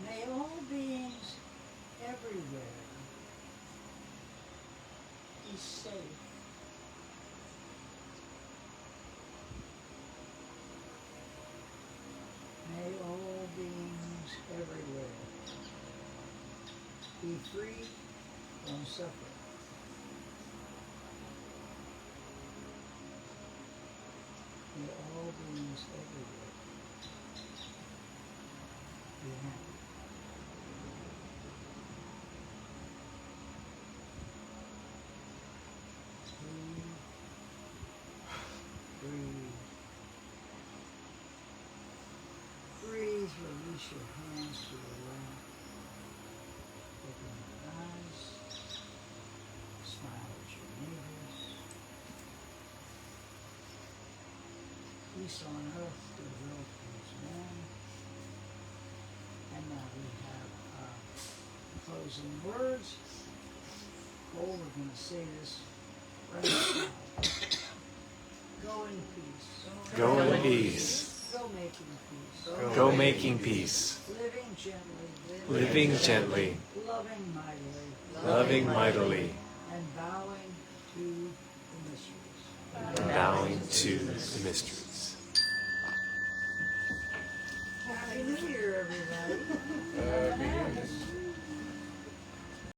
May all beings everywhere be safe. May all beings everywhere be free from suffering. May all beings everywhere be happy. Breathe. Breathe, release your hands to your lap. Open your eyes. Smile at your neighbors. Peace on earth, goodwill towards man. And now we have closing words. Oh, we're going to say this right now. Go in peace. Go in peace. Go making peace. Go making peace. Living gently. Living gently. Loving mightily. Loving mightily. And bowing to the mysteries. And bowing to the mysteries. Happy New Year, everybody. Happy New Year.